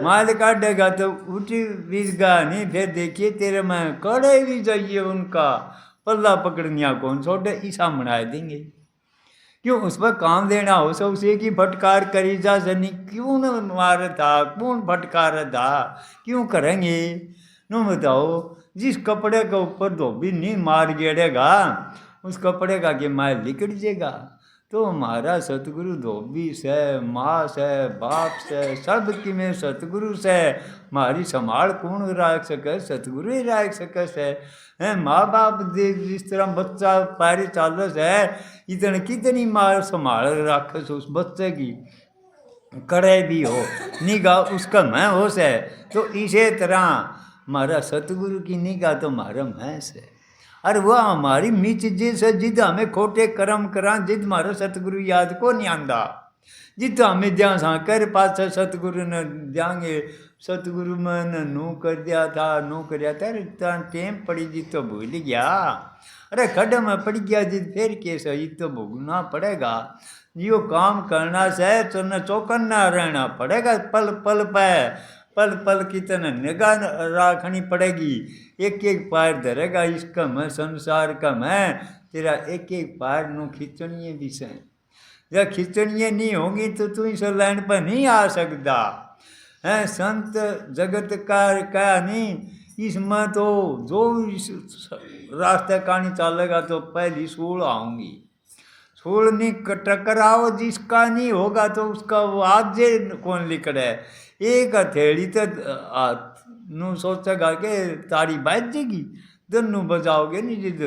Speaker 1: माइल काटेगा तो उठी बीजगा नहीं, फिर देखिए तेरे में कड़े भी जाइए उनका पल्ला पकड़निया कौन छोटे ईसा मना देंगे, क्यों उस पर काम देना हो सो उसे की फटकार करी जा सनी, क्यों न मार था, कौन फटकार था, क्यों करेंगे नो बताओ, जिस कपड़े के ऊपर धोबी नहीं मार गेड़ेगा उस कपड़े का के माल निकल जाएगा। तो हमारा सतगुरु धोबी से, माँ से, बाप से, सब की में सतगुरु से हमारी संभाल कौन रख सके, सतगुरु ही रख सके से हैं। माँ बाप जिस तरह बच्चा पैर चाल है इतने कितनी मार संभाल रख उस बच्चे की, करे भी हो निगाह उसका मैं हो से, तो इसी तरह हमारा सतगुरु की निगाह तो हमारा मैं से, और वह हमारी मीच जिस जिद हमें खोटे कर्म करा, जिद हमारा सतगुरु याद को नहीं आंदा, जिद हमें ध्यान सा कर पास सतगुरु ने देंगे, सतगुरु मैंने नू कर दिया था, नू कर दिया था, इतना टेम पड़ी जिद तो भूल गया, अरे खड्ड में पड़ गया जिद फिर केस ये तो भोगना पड़ेगा, यो काम करना से तो न चौकन्ना रहना पड़ेगा, पल पल पे पल पल की तरह निगाह रखनी पड़ेगी, एक एक पैर धरेगा इसका मैं संसार का मैं, तेरा एक एक पैर नो खींचनीय विषय, जब खींचनीय नहीं होगी तो तू इस लाइन पर नहीं आ सकता है। संत जगत का नहीं, इसमें तो जो इस रास्ते का नहीं चलेगा तो पहली सूल आऊँगी, सूल नहीं टकराओ जिसका नहीं होगा तो उसका वो आज कौन लिखड़ा है, एक हथेली तो नू सोचेगा कि तारी बाज जाएगी, दोनों बजाओगे नहीं, जिद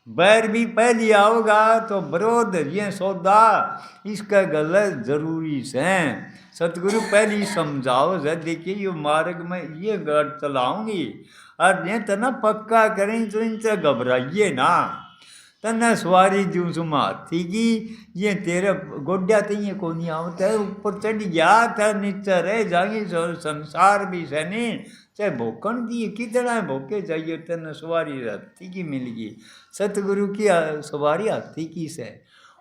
Speaker 1: बैर भी पहली आओगा तो विरोध ये सौदा इसका गलत जरूरी से, सतगुरु पहली समझाओ से, देखिए ये मार्ग में ये गढ़ चलाऊंगी और ये तना पक्का करें तो इनसे घबराइए ना, तना सवारी जूं सुमा हाथी की, ये तेरे गोड्या तो ये को नहीं आवता, ऊपर चढ़ गया था नीचे रह जाएंगे, संसार भी से नहीं चाहे भोकन दिए कितना भोके जाइए, तना सवारी हाथी की मिल गई, सतगुरु की सवारी हाथी की से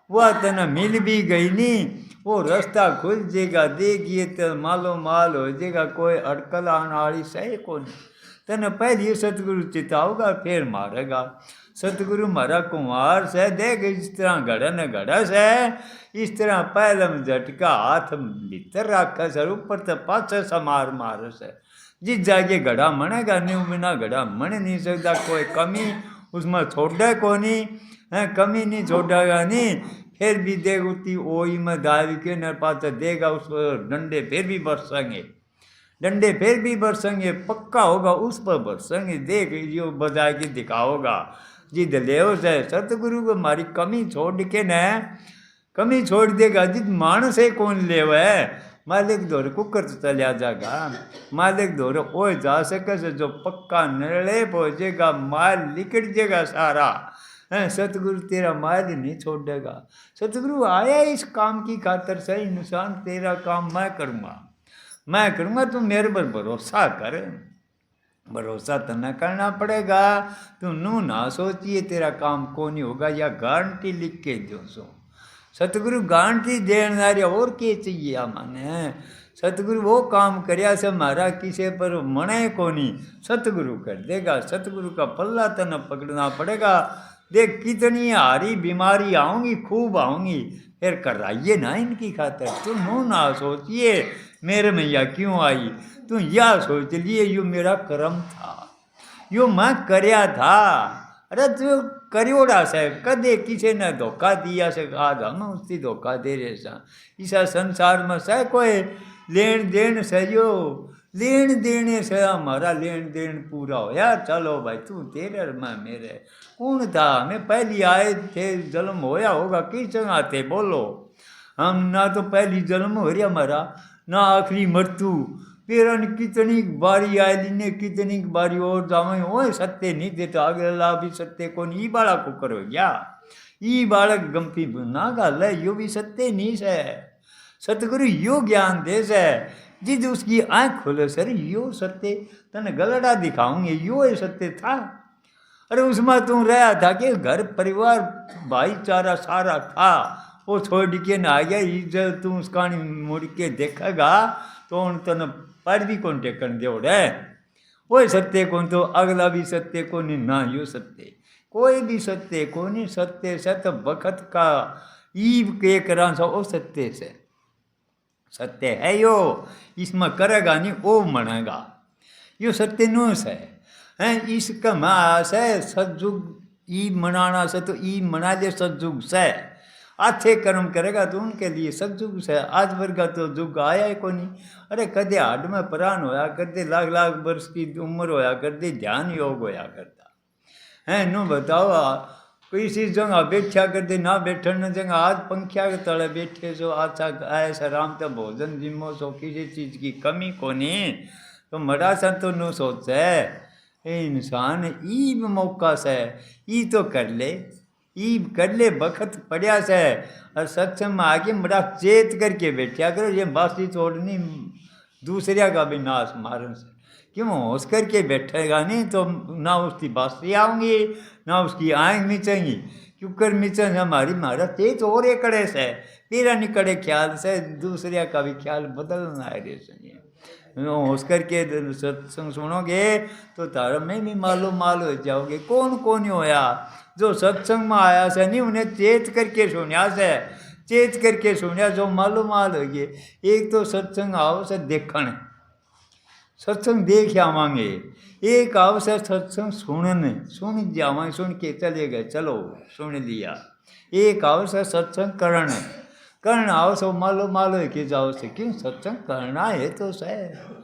Speaker 1: वह तना मिल भी गई नहीं, वो रास्ता खुल जाएगा, देखिए तो मालो माल हो जाएगा, कोई अड़कल आने वाली सही को नहीं, तना पहले सतगुरु चिताओगा फिर मारेगा, सतगुरु मारा कुमार से देख इस तरह घड़न घड़ा से, इस तरह पैलम झटका हाथ भीतर रखा सर, ऊपर तो पाछे समार मार से, जिस जाके घड़ा मनेगा नहीं बिना घड़ा मन नहीं सकता, कोई कमी उसमें छोड़ा कोनी है, कमी नहीं छोड़ेगा नहीं। फिर भी देख उतनी ओई में दावी के न पाता देगा उस डंडे फिर भी बरसेंगे, डंडे फिर भी बरसेंगे, पक्का होगा उस पर बरसेंगे। देख जो बजा के दिखाओगा जिद ले से सतगुरु को हमारी कमी छोड़ के न, कमी छोड़ देगा जिद मानस है कौन ले है। मालिक दौर कुकर चलिया जाएगा, मालिक दौर ओ जा सके से जो पक्का नड़े पहुँचेगा, माल निकट जाएगा सारा। सतगुरु तेरा माल नहीं छोड़ेगा। सतगुरु आया इस काम की खातर से, इंसान तेरा काम मैं करूँगा, मैं करूँगा, तू मेरे पर भरोसा कर। भरोसा तो न करना पड़ेगा, तू नू ना सोचिए तेरा काम को नहीं होगा, या गारंटी लिख के दो सो। सतगुरु गारंटी देना रहा और क्या चाहिए माने। सतगुरु वो काम करया से हमारा किसी पर मने को नहीं, सतगुरु कर देगा। सतगुरु का पल्ला तो न पकड़ना पड़ेगा। देख कितनी हारी बीमारी आऊँगी, खूब आऊँगी, फिर कराइए ना इनकी खातर। तू नू ना सोचिए मेरे मैया क्यों आई, तू यह सोच लिए यो मेरा कर्म था, यो मैं करया था। अरे तू करियोड़ा से कदे किसी ने धोखा दिया से, आज हम उसकी धोखा दे रहे सा। इसा संसार में से कोई लेन देन से, यो लेन देने से हमारा लेन देन पूरा होया। चलो भाई तू तेरे मैं मेरे कौन था, हमें पहली आए थे जन्म होया होगा किस जगह थे बोलो। हम ना तो पहली जन्म हो रहा हमारा, ना आखिरी मृत्यु। फिर कितनी बारी आयली ने कितनी बारी और जावे, वो सत्य नहीं देता आगे ला भी सत्य को नहीं, बाड़ा को करो या ई बालक गंपी ना गाल है, यो भी सत्य नहीं है। सतगुरु यो ज्ञान दे से जिद उसकी आँख खोले सर, यो सत्य तने गलड़ा दिखाऊंगे, यो सत्य था। अरे उसमें तू रहा था कि घर परिवार भाईचारा सारा था, वो छोड़ के ना आ गया। इज्जत तू उसका मुड़ के देखेगा तो उन तन पर भी कौन टेकन दे उड़े। वो सत्य कौन, तो अगला भी सत्य को नहीं, ना यो सत्य कोई भी सत्य को नहीं। सत्य सत बखत का ईब के करा सा वो सत्य से सत्य है यो, इसमें करेगा नहीं वो मनेगा, यो सत्य नुस है। इसका मास है सतयुग ई मनाना से, तो ई मना ले सतयुग से। अच्छे कर्म करेगा तो उनके लिए सतयुग से। आज वर्ग तो युग आया ही को नहीं। अरे कदे हाड में प्राण होया करते, लाख लाख वर्ष की उम्र होया करती, ध्यान योग होया करता है। नु बताओ किसी जगह बैठा करते ना बैठन जगह, आज पंखिया के तले बैठे सो, अच्छा ऐसा राम तो भोजन जिमो सो, किसी चीज़ की कमी को नहीं। तो मरा सा तो नु सोचे इंसान ईब मौका से ई तो कर ले, ई कर ले बखत पड़िया से। और सत्संग में आके बड़ा चेत करके बैठा करो, ये बासी छोड़नी दूसरे का भी नाश मारन से। क्यों होश करके बैठेगा नहीं तो ना उसकी बासी आऊँगी, ना उसकी आँख मिचेंगी। क्योंकि मिचन हमारी मारा तेज और एक कड़े से, तेरा निकड़े ख्याल से दूसरे का भी ख्याल बदलना है रे सही। होश करके सत्संग सुनोगे तो तारा में भी मालूम हो जाओगे कौन कौन होया जो सत्संग में आया से नहीं, उन्हें चेत करके सुनिया से, चेत करके सुनिया जो मालूम होगी। एक तो सत्संग आओ से देखण, सत्संग देख आवांगे। एक आओ से सत्संग सुनने, सुन जावा, सुन के चले गए, चलो सुन लिया। एक आओ से सत्संग करण आओ सो मालूम के जाओ से, क्यों सत्संग करना है तो सह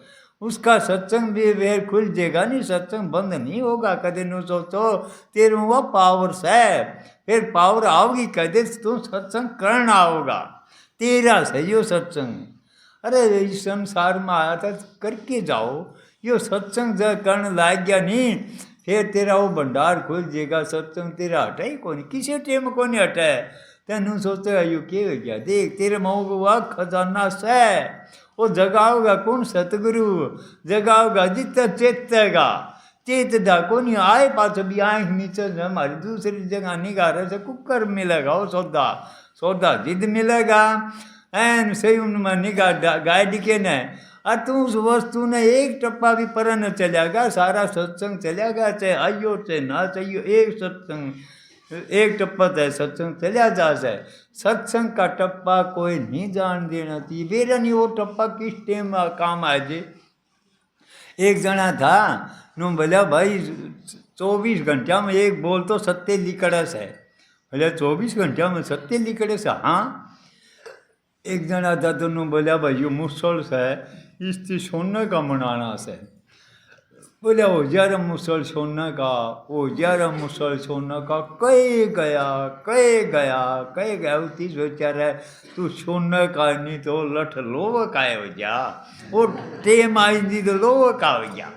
Speaker 1: उसका सत्संग भी वेर खुल जाएगा नहीं, सत्संग बंद नहीं होगा कदे। नु सोचो तेरे वो पावर से, फिर पावर आओगी कदे तू सत्संग करना होगा तेरा से यो सत्संग। अरे इस संसार में आया था करके जाओ, यो सत्संग जब करने लाग गया नहीं, फिर तेरा वो भंडार खुल जाएगा। सत्संग तेरा हटा ही कौन, किसी टेम को नहीं हटा है। तेन सोचते यो क्या हो गया, देख तेरे मऊ को खजाना से वो जगाओगा कौन, सतगुरु जगाओगा जितना चेतेगा। चेतदा को नहीं आए पास भी आँख नीचे हमारी दूसरी जगह निगाह रहे से कुकर मिलेगा, वो सौदा सौदा जिद मिलेगा। एन सही उनमें निगाह गाइड के न, और तू उस वस्तु ने एक टप्पा भी पर न चलेगा, सारा सत्संग चलेगा, चाहे आइयो चाहे ना चाहिए। एक सत्संग एक टप्पा है सत्संग चलिया जा से। सत्संग का टप्पा कोई नहीं जान देना चाहिए, बेरा नहीं वो टप्पा किस टाइम काम आ जे। एक जना था नु बोला भाई 24 घंटा में एक बोल तो सत्य लिकड़स है। बोले 24 घंटा में सत्य लिकड़स है? हाँ। एक जना था दोनों बोलिया भाई यो मुसल से इससे सोने का मनाना से। बोले ओ जरा मुसल सोने का, ओ जरा मुसल सोने का, कहे गया कहे गया कहे गया। उसी सोचा रहे तू सोने का नहीं तो लठ लोव का हो जा, वो टेम आई नहीं तो लोव का हो जा।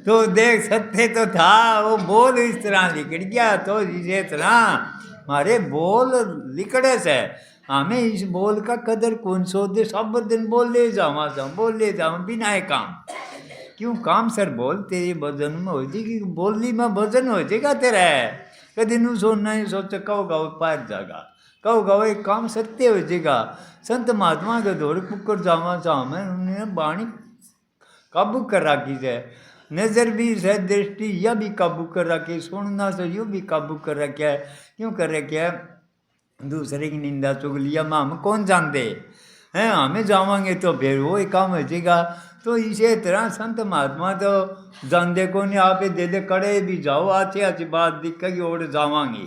Speaker 1: तो देख सकते तो था वो बोल इस तरह लिकड़ गया। तो इसे तरह मारे बोल लिकड़े से हमें इस बोल का कदर कौन सो दे। सब दिन बोल ले जावा बोल ले जावा बिना है काम। क्यों काम सर बोल तेरे भजन में हो जाएगी, बोली में भजन हो जाएगा तेरा। कभी नू सोना ही सोच कहोगा वो पार जाएगा, कहोगा वो एक काम सत्य हो जाएगा। संत महात्मा के दौड़ पुकर जावा चाहे उन्होंने बाणी काबू कर रखी है। नजर भी है, दृष्टि यह भी काबू कर रखी, सुनना से यू भी काबू कर रखा है। क्यों कर रखा है? दूसरे की निंदा चुगलिया में हम कौन जानते हैं? हमें जावांगे तो फिर वो एक काम हो जाएगा। तो इसे तरह संत महात्मा तो जानते को नहीं, आप दे दे कड़े भी जाओ अच्छी अच्छी बात दिखेगी ओढ़ जावांगे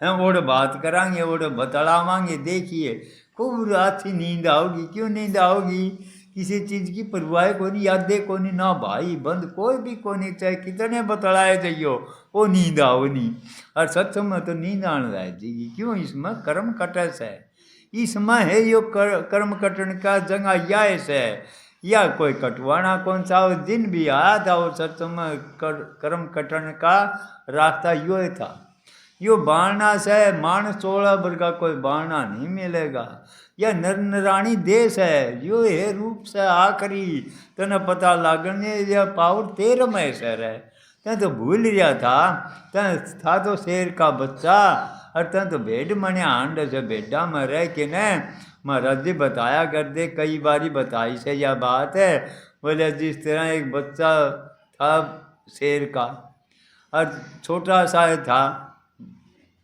Speaker 1: हैं, ओढ़ बात करांगे, ओढ़ बतलावांगे। देखिए खूब अच्छी नींद आओगी। क्यों नींद आओगी? किसी चीज़ की परवाह को नहीं, यादें को नहीं, ना भाई बंद कोई भी को नहीं, चाहे कितने बतलाए जाइयो वो नींद आओ नहीं। और सत्संग में तो नींद आने जाएगी। क्यों? इसमें कर्म कटस है, इसमें है यो कर्म कटन का जंगा या से या कोई कटवाना कौन सा दिन भी आया था। और सत्संग में कर्म कटन का रास्ता यो था। यो बाणना से मानस 16 वर्ग का कोई बाणना नहीं मिलेगा। यह नर नराणी देश है, यो है रूप से आखिरी तने पता लागने यह पावर तेरे में सर है। तैं तो भूल गया था, तैं था तो शेर का बच्चा और तैं तो भेड़ मने आंड से भेड़ा में रह के न। महाराज जी बताया कर दे, कई बारी बताई से यह बात है। बोले जिस तरह एक बच्चा था शेर का और छोटा सा था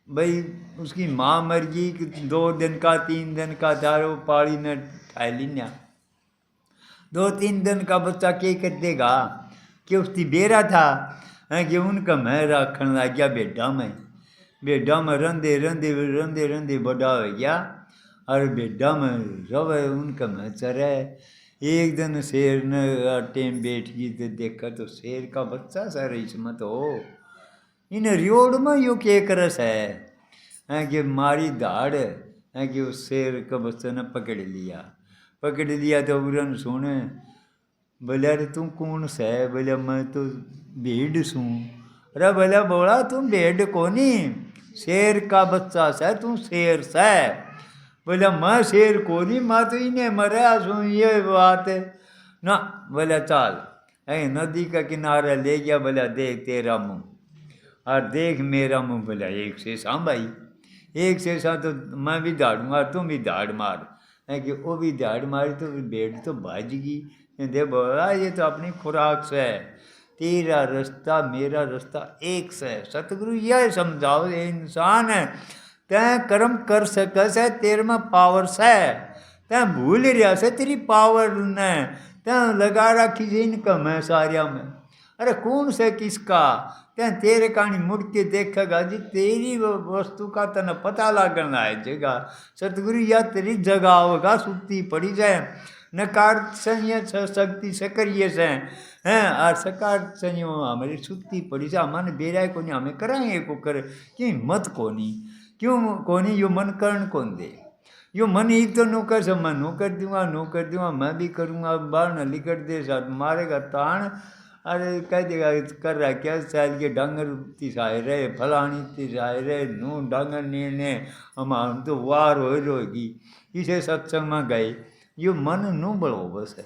Speaker 1: भाई, उसकी माँ मर गई, 2 दिन का 3 दिन का था, वो पाड़ी ने ठाई लिया। 2-3 दिन का बच्चा क्या कर देगा? कि उसकी बेरा था है कि उनका मैं रखन लग गया बेडा में रंधे रंधे रंधे रंधे बड़ा हो गया और बेडा में रवे उनका मैं चरे। एक दिन शेर ने टेम बैठ गई तो देखा तो शेर का बच्चा सर इसमें तो इन रियोड़ में यो क्या करस है कि मारी दाड़ है कि उस शेर का बच्चे ने पकड़ लिया तो उरन सुने। बोले अरे तू कौन से? बोले मैं तो भेड़ सूँ। अरे बोले बोला तुम भेड़ कोनी, शेर का बच्चा से, तू शेर से। बोले मैं शेर कोनी, मैं तो इन्हें मरा सूँ, ये बात है ना। बोले चल नदी का किनारा ले गया। बोला देख तेरा मुँह और देख मेरा मुँह। बोला एक शेषा भाई, एक शेषा तो मैं भी दाड़ूंगा तुम भी दाड़ मार है कि वो भी दाड़ मारी तो भेड़ तो भाजगी। दे बोला ये तो अपनी खुराक से है, तेरा रास्ता मेरा रास्ता एक से। सतगुरु यह समझाओ ये इंसान है तैं कर्म कर सके से, तेरे में पावर से तैं भूल रहा से तेरी पावर ने तैं लगा रखी से इनकम है सारिया में। अरे कौन से किसका? तैं तेरे कहानी मुड़ के देखेगा जी, तेरी वस्तु का तने पता लागना है जगह। सतगुरु या तेरी जगह होगा सुती पड़ी जाए नकार संय शक्ति सकरिए से हैं और सकार संय हमारी सुती पड़ी जाए। हमारे बेराय को नहीं हमें कराएंगे को कर क्यों हिम्मत कोनी? क्यों कोनी? यो मन करण कौन दे? यो मन एक तो नौकर से मैं नौकर दूंगा मैं भी करूँगा। बाहर न लिकट दे साथ मारेगा तान। अरे कह देगा कर रहा क्या शायद के डांगर तिसाए रहे फलानी तिसाए रहे नू डांगर ने हम तो वार हो रोगी। इसे सत्संग में गए यो मन नू बढ़ो बस है।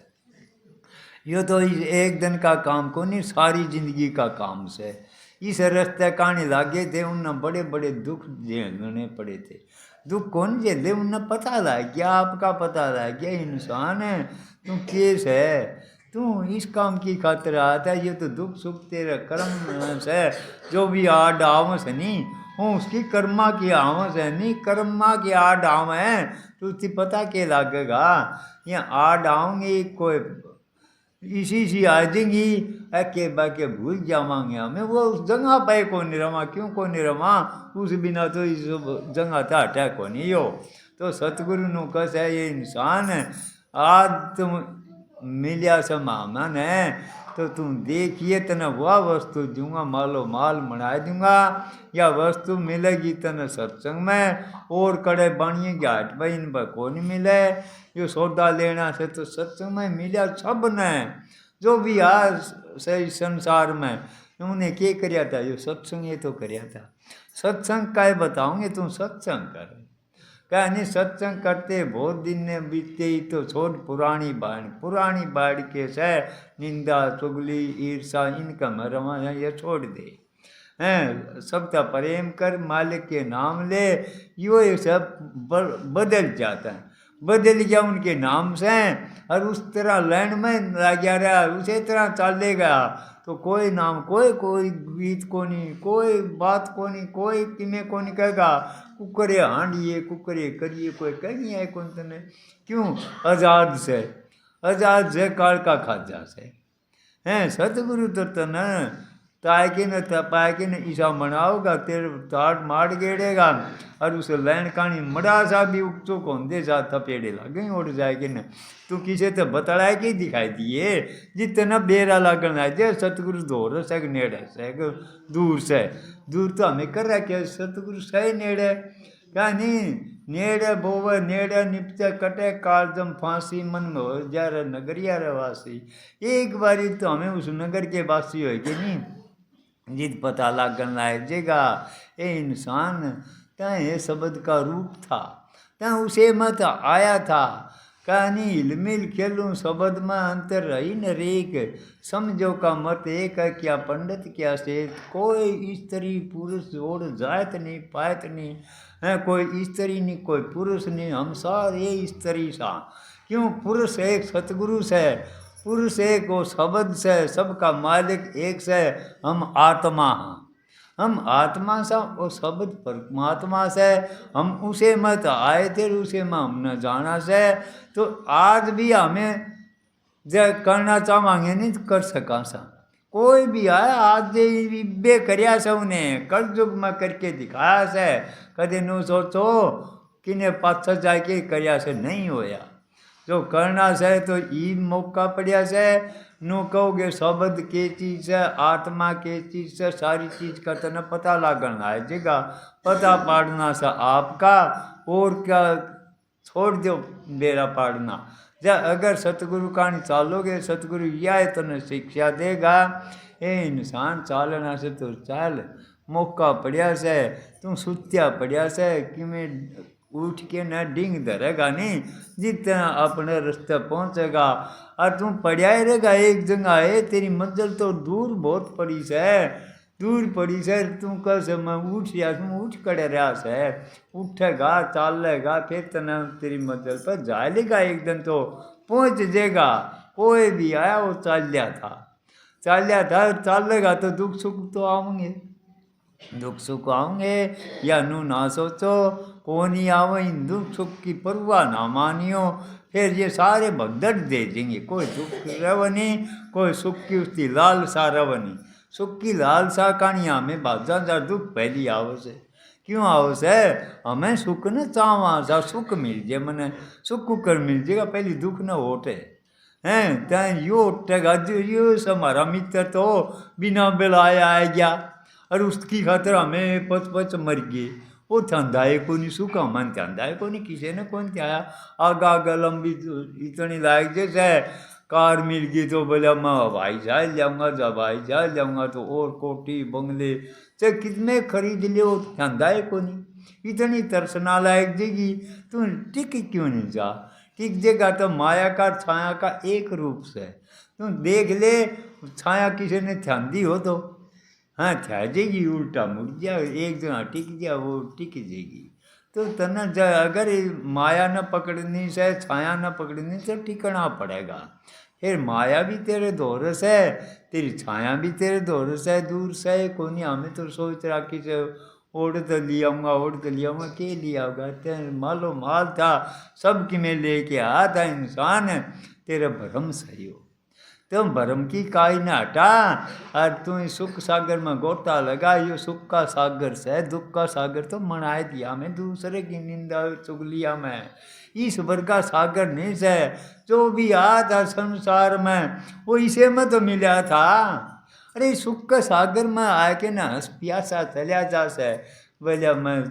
Speaker 1: यो तो एक दिन का काम को नहीं, सारी जिंदगी का काम से। इस रास्ते कहानी लागे थे उन्हें बड़े बड़े दुख झेलने पड़े थे। दुख कौन झेले? उन्हें पता लग गया, आपका पता लग गया इंसान है तू केस है, तू इस काम की खातिर आता है। ये तो दुख सुख तेरा कर्म से जो भी आड आवस है नहीं हूँ उसकी कर्मा की आवस है नहीं, कर्मा की आड आव है तो उसकी पता क्या लगेगा? ये आड आऊँगी कोई इसी सी आ जाएंगी, के बाके भूल जावांगे हमें। वो उस जगह पे को नहीं रमा, क्यों को नहीं रमा, उस बिना तो इस जगह था हटा को नहीं हो। तो सतगुरु नु कस है ये इंसान आज तुम मिलिया समामन है तो तुम देखिए तने वह वस्तु दूंगा, मालो माल बना दूंगा, या वस्तु मिलेगी तने सत्संग में, और कड़े बाणिए घाट पर इन पर को नहीं मिले। यो सौदा लेना से तो सत्संग में मिला सब ने, जो भी आज सही संसार में उन्हें क्या कराया था, यो सत्संग ये तो कराया था। सत्संग का बताऊंगे तुम सत्संग कर, क्या नहीं सत्संग करते बहुत दिन ने बीतते ही तो छोड़ पुरानी बाढ़ के से निंदा चुगली ईर्षा इनका मरमा ये छोड़ दे हैं, सबका प्रेम कर मालिक के नाम ले, यो ये सब बदल जाता है, बदल गया उनके नाम से, और उस तरह लाइन में लगा रहा, उसी तरह चलेगा तो कोई नाम कोई गीत को नहीं, कोई बात को नहीं, कोई किमें को नहीं कहेगा कुकरे हांडिए कुकरे करिए, कोई कहीं है कौन तने, क्यों आजाद से काल का खाजा से हैं। सतगुरु तो तन ताय के न तपाय के न ईसा मनाओगा, तेरे ताट मार गेड़ेगा, और उसे लैन कानी मड़ा सा भी उगचो कौन दे जा थपेड़े लगे उड़ जाएगी न, तू किसे तो बतलाए के दिखाई दिए जितना बेरा लगन है जे सतगुरु दौर से नेड़े से दूर तो हमें कर रहा क्या, सतगुरु सही नेड़े क्या नहीं, नेड़े बोवे नेड़े निपटे कटे कालजम फांसी, मन में हो जा रहा नगरिया रवासी। एक बारी तो हमें उस नगर के वासी हो कि नहीं जित पता लागन लायक जगह ये इंसान त्या ये शब्द का रूप था, त्या उसे मत आया था, कहानी हिलमिल खेलूँ शब्द में अंतर रही न रेक, समझो का मत एक है क्या पंडित क्या सेठ, कोई स्त्री पुरुष जोड़ जायत नहीं पायत नहीं है, कोई स्त्री नहीं कोई पुरुष नहीं, हम सारे स्त्री सा, क्यों पुरुष एक सतगुरु से, पुरुष एक वो शब्द से, सबका मालिक एक से, हम आत्मा हैं, हम आत्मा सा वो शब्द परमात्मा से, हम उसे मत आए थे उसे में हमने जाना से, तो आज भी हमें जो करना चाहेंगे नहीं तो कर सका सा, कोई भी आए आज बे करिया से उन्हें कल युग में करके दिखाया से, कदे नो सोचो किने पाछ जाके करिया से नहीं होया, जो करना से तो ई मौका पड़िया से, नो कहोगे शब्द के चीज़ है, आत्मा के चीज़ है, सारी चीज़ का तो न पता लागन है जगह, पता पाड़ना सा आपका, और क्या छोड़ दो बेरा पाड़ना, जब अगर सतगुरु का नहीं चालोगे, सतगुरु यह तो न शिक्षा देगा, ये इंसान चालना से तो चाल, मौका पड़िया से, तुम सुत्या पड़िया से कि मैं उठ के न डिंग धरेगा नहीं, जितना अपने रास्ते पहुँचेगा, और तुम पढ़िया ही रहेगा एक जगह है, तेरी मंजिल तो दूर बहुत पड़ी से, तुम कल से मैं उठ खड़े रहा से, उठेगा चालेगा फिर तना तेरी मंजिल पर जा लेगा, एक दिन तो पहुँच जाएगा। कोई भी आया वो चालेगा तो दुख सुख तो आऊँगे, दुख सुख आऊँगे या नू ना सोचो, कौन ही आओ इन दुख सुख की परवाह ना मानियो, फिर ये सारे भगदड़ दे देंगे, कोई दुख रवनी कोई सुख की उसकी लालसा रवनी, सुख की लालसा कहानियाँ में बाजा जा दुख पहली आओ से, क्यों आओ से हमें सुख न चावा जा सुख मिल जाए, मैंने सुख कर मिल जाएगा पहली दुख न होटे हैं, तैं यो उठेगा यो हमारा मित्र तो बिना बुलाए आ गया, और उसकी खातर हमें पच मर गए, वो थंदाए को नहीं सुखा मन थंदाए को नहीं, किसी ने कौन आया आगा लंबी इतनी लायक जैसे कार मिल गई तो बोला मैं हवाई जहाज जाऊँगा, जब हवाई जहाज जाऊँगा तो और कोठी बंगले चाहे कितने खरीद ले, वो थंदाए को नहीं, इतनी तरसना लायक जगी, तू टिक क्यों नहीं जा, टिक जगह तो माया का छाया का एक रूप से, तुम देख ले छाया किसी ने थंदी हो तो हाँ था जाएगी, उल्टा मुड़ जा एक जगह टिक जा वो टिक जाएगी, तो तना अगर माया न पकड़नी से छाया न पकड़नी से टिकना पड़ेगा, फिर माया भी तेरे दौर से, तेरी छाया भी तेरे दौर से दूर से, कोनी हमें तो सोच रखी से ओढ़ तो लिया के लिया होगा, तेरे मालो माल था सब कि मैं लेके आया था इंसान, तेरा भ्रम सही हो, तुम भरम की काई न हटा, और तू सुख सागर में गोता लगा। यो सुख का सागर से दुख का सागर तो मनाए दिया मैं, दूसरे की निंदा चुगलिया में। ईश्वर का सागर नहीं से, जो भी आया था संसार में वो इसे में तो मिला था। अरे सुख का सागर में आके ना हंस प्यासा चलिया जा से, बोलिया मैं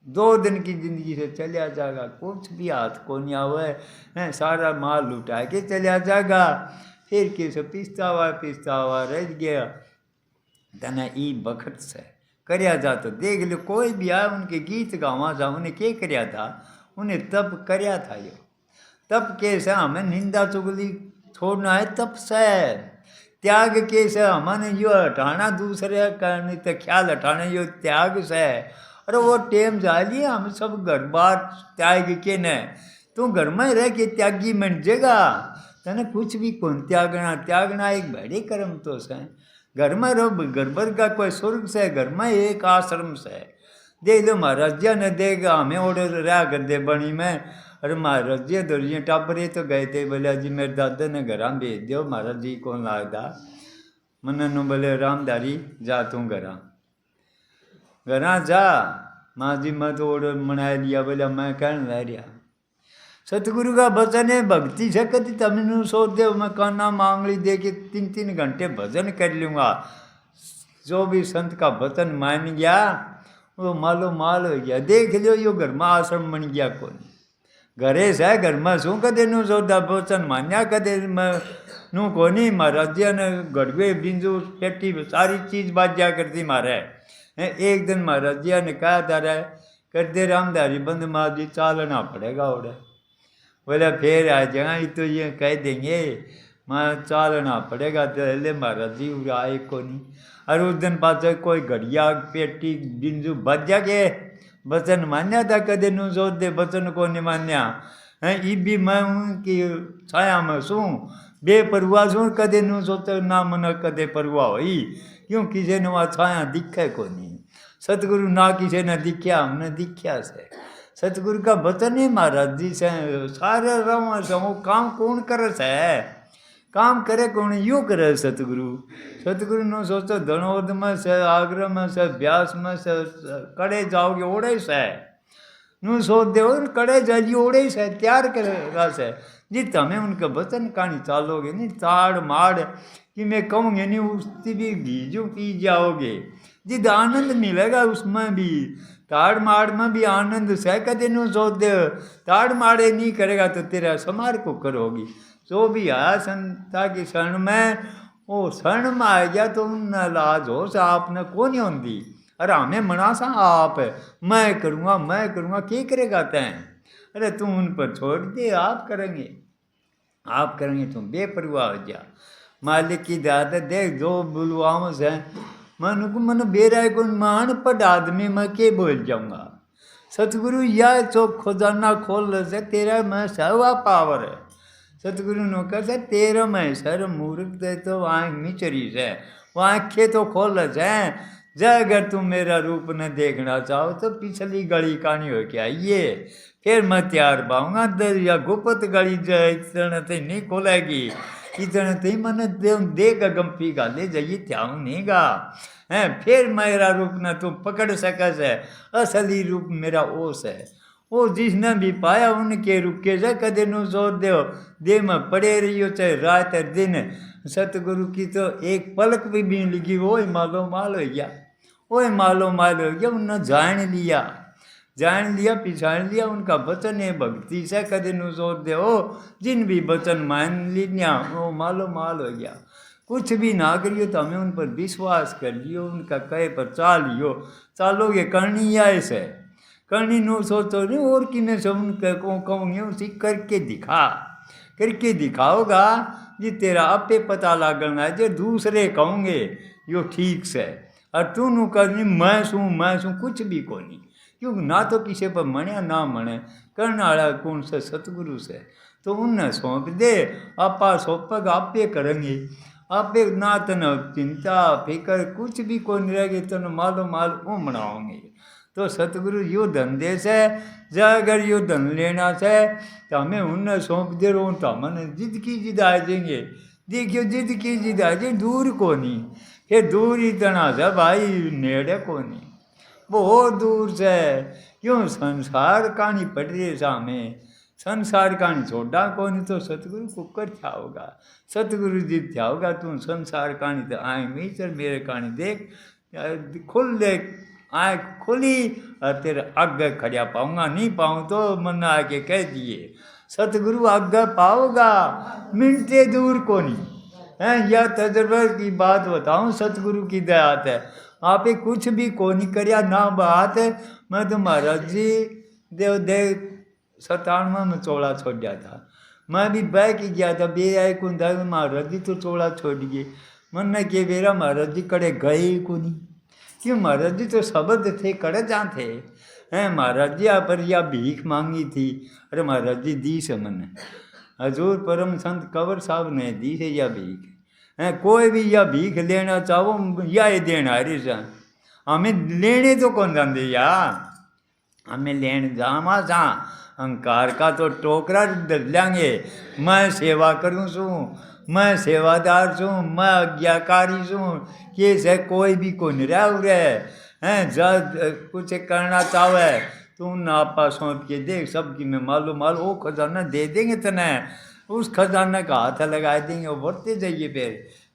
Speaker 1: 2 दिन की जिंदगी से चलिया जाएगा, कुछ भी हाथ को नहीं आवे है, सारा माल लुटा के चलिया जाएगा। फिर किस पिछता हुआ रह गया। तने ई बखत से करया जा तो देख लो, कोई भी आए उनके गीत गावा जा, उन्हें क्या करया था, उन्हें तब करया था। यो तब कैसे हमें निंदा चुगली छोड़ना है, तब से त्याग कैसे हमारे यो हटाना, दूसरे का नहीं तो ख्याल हटाना, यो त्याग से। अरे वो टेम जा लिया, हम सब घर बार त्याग के न, तू घर में रह के त्यागी बन जेगा। तने कुछ भी कौन त्यागना, त्यागना एक बड़े कर्म तो से। घर में रहो, घर भर का कोई स्वर्ग से, घर में एक आश्रम से। देख लो महाराज जी ने देगा हमें ऑर्डर रहा कर दे बनी में। अरे महाराज जी दौड़िए टापरे तो गए थे, बोले जी मेरे दादा ने घर भेज दो, महाराज जी कौन लागदा। मन बोले रामधारी जा तू घरा जा। माँ जी मैं तो ऑर्डर मना लिया, बोला मैं कहने ला रहा। सतगुरु का वचन है, भक्ति से कभी तमिन सोच दे, मैं काना मांगली दे के 3-3 घंटे भजन कर लूँगा। जो भी संत का वचन मान गया वो मालो माल हो गया। देख लो यो घर में आश्रम बन गया। कौन घरे से घर में शू कदे नू सोदा वचन मान्या, कदे नू कोनी। महाराज जी ने गड़वे बिंजू पेटी सारी चीज बाजा करती मारे। एक दिन महाराज जी ने कहा तारा कर दे रामधारी बंद माँ जी चालना पड़ेगा ओढ़े। बोला फिर आ जाए तो ये कह देंगे मैं चालना पड़ेगा, तो ले महाराज जी आए को नहीं। और उस दिन पास कोई घड़िया पेटी बिंजू बजा के वचन मान्या था, कदे नू सोच दे वचन को नहीं मान्या है। ई भी मैं कि छाया में शू बेपरवाह शू, कदे नू सोच ना मन कदे परवाह हुई, क्यों किसी ने वहाँ छाया दिखे को नहीं। सतगुरु ना किसी ने दिखा, हमने दिखा से। सतगुरु का वचन है महाराज जी से सारे रवा से। वो काम कौन करे से, काम करे कौन, यूँ करे सतगुरु। सतगुरु नो सोचो धनोद में से, आग्रह में से, व्यास में से कड़े जाओगे ओढ़े से नू सोच दे कड़े जाइए ओढ़े से तैयार करेगा से। जी तमें उनके वचन कहानी चालोगे नहीं ताड़ माड़ कि मैं कहूँगे नहीं, उसकी भी घीजू पी जाओगे। जिद आनंद मिलेगा उसमें भी, ताड़ माड़ में भी आनंद से। कदे नू सोच दे ताड़ माड़े नहीं करेगा तो तेरा समार को करोगी। जो भी आया संता की शरण में, वो शरण में आ गया तो उन लाज हो सा आपने को नहीं होती। अरे हमें मना सा आप मैं करूँगा क्या करेगा तैं। अरे तू उन पर छोड़ दे, आप करेंगे तुम बेपरवाह हो जा। मालिक की दादा देख जो बुलवाओं से मन बेरा को मान पढ़ आदमी मैं के बोल जाऊँगा। सतगुरु यह चौक खजाना खोल से तेरा मैं सहवा पावर है। सतगुरु ने कहा तेरा मैं सर मूर्ख दे तो आँख मिचरी से, वो आँखें तो खोल है। जय अगर तुम मेरा रूप न देखना चाहो तो पिछली गली कहानी हो के आइए, फिर मैं तैयार पाऊँगा। दरिया गुप्त गली जय इतना तो नहीं खोलेगी, इतना तो मन देगा गंपी का ले जाइए त्याग नहीं गा है। फिर मेरा रूप न तुम पकड़ सकस है, असली रूप मेरा ओस है। वो जिसने भी पाया उनके रुके से कदे नू सोच दे में पड़े रहियो चाहे रात दिन। सतगुरु की तो एक पलक भी बीन लगी वो मालो माल हो गया, वो मालो माल हो गया। उन्होंने जान लिया पिछाड़ लिया उनका वचन है भक्ति से। कदे नू सोच दे जिन भी वचन मान लिया वो मालो माल हो गया। कुछ भी ना करियो तो हमें उन पर विश्वास कर लियो, उनका कहे पर चालोगे करनी ऐसे करनी नो सोचो नहीं। और कि मैं सब उनके को कहूँगी उसी करके दिखाओगा जी तेरा आपे पता लागना है। जो दूसरे कहूँगे यो ठीक से, और तू नू करनी मैं सूँ कुछ भी को नहीं। क्योंकि ना तो किसी पर मण्या ना मणे, करने वाला कौन से सतगुरु से। तो उन्हें सौंप दे, आपा सौंपग आपे करेंगे। आपे ना तन चिंता फिकर कुछ भी को नहीं रहेगी, तन मालो माल मनाओगे। तो सतगुरु यो धन दे से, अगर यो धन लेना से तो हमें उन्हें सौंप दे रहो तो हमने जिद की जिद आ जाएंगे। देखियो जिद की जिद आज दूर कोनी, ये दूर इतना से भाई नेड़े कोनी, बहुत दूर से। क्यों संसार कहानी पड़ रही है सामने, संसार कहानी छोड़ा कौन तो सतगुरु कुकर क्या होगा, सतगुरु जी क्या होगा। तू संसार कहानी तो आए मीचर मेरे कहानी देख, खुल देख, आँख खुली और तेरे आगे खड़ा पाऊंगा, नहीं पाऊँ तो मन आके कह दिए सतगुरु आगे पाओगा, मिनटे दूर को नहीं है। यह तजर्बे की बात बताऊं, सतगुरु की दयात है। आप कुछ भी को नहीं करिया ना बात। मैं तो महाराज जी देव देव 97 में चोला छोड़ दिया था, मैं भी बह के गया था बे आए कौन था, महाराज जी तो चोला छोड़ दिए। मन ने के बेरा महाराज जी कड़े गए को नहीं, क्यों महाराज जी तो शब्द थे कड़े जहाँ थे हैं। महाराज जी पर या भीख मांगी थी, अरे महाराज जी दी से मन हजूर परम संत कंवर साहब ने दी से या भीख है। कोई भी या भीख लेना चाहो या ये देना रे सा, हमें लेने तो कौन जाते या, हमें लेने जामा सा अहंकार का तो टोकरा डर लेंगे। मैं सेवा करूँ सू, मैं सेवादार छूँ, मैं आज्ञाकारी छूँ, ये से कोई भी को नहीं रह रहे हैं। जब कुछ करना चाहे तू नापा सौंप के देख, सबकी में मालूम वो खजाना दे देंगे तने, उस खजाना का हाथ लगा देंगे, वो बढ़ते जाइए।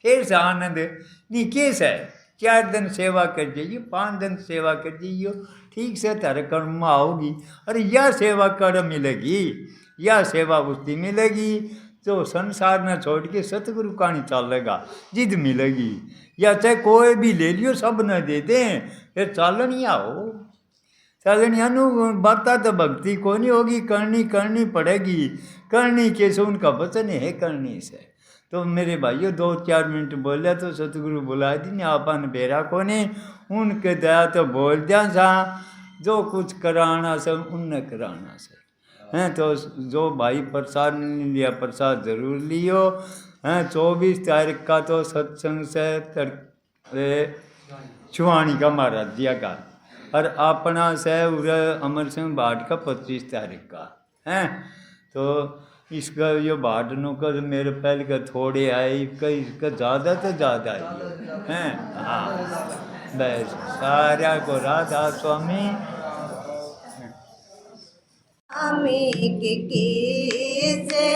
Speaker 1: फिर से आनंद नहीं केस है, 4 दिन सेवा कर जाइए, 5 दिन सेवा कर जाइए, ठीक से तेरे कर्म में आओगी। अरे यह सेवा कर मिलेगी, यह सेवा उसकी मिलेगी जो संसार न छोड़ के सतगुरु का नहीं चलेगा, जिद मिलेगी। या चाहे कोई भी ले लियो, सब न दे दें, फिर चालन आओ चालन अनु बाता तो भक्ति को नहीं होगी, करनी करनी पड़ेगी। करनी कैसे उनका वचन है करनी से। तो मेरे भाइयों 2-4 मिनट बोलिया तो सतगुरु बुला दी नहीं, आपन बेरा को नहीं, उनके दया तो बोल दिया सा, जो कुछ कराना से उनने कराना से हैं। तो जो भाई प्रसाद नहीं लिया प्रसाद जरूर लियो हैं। 24 तारीख का तो सत्संग से चुहानी का महाराज दिया का, और अपना से उरे अमर सिंह भाट का 25 तारीख का हैं। तो इसका ये भाटनों का मेरे पहले का थोड़े आए, कई इसका ज़्यादा तो ज़्यादा हैं। हाँ बस सारा को राधा स्वामी
Speaker 2: के से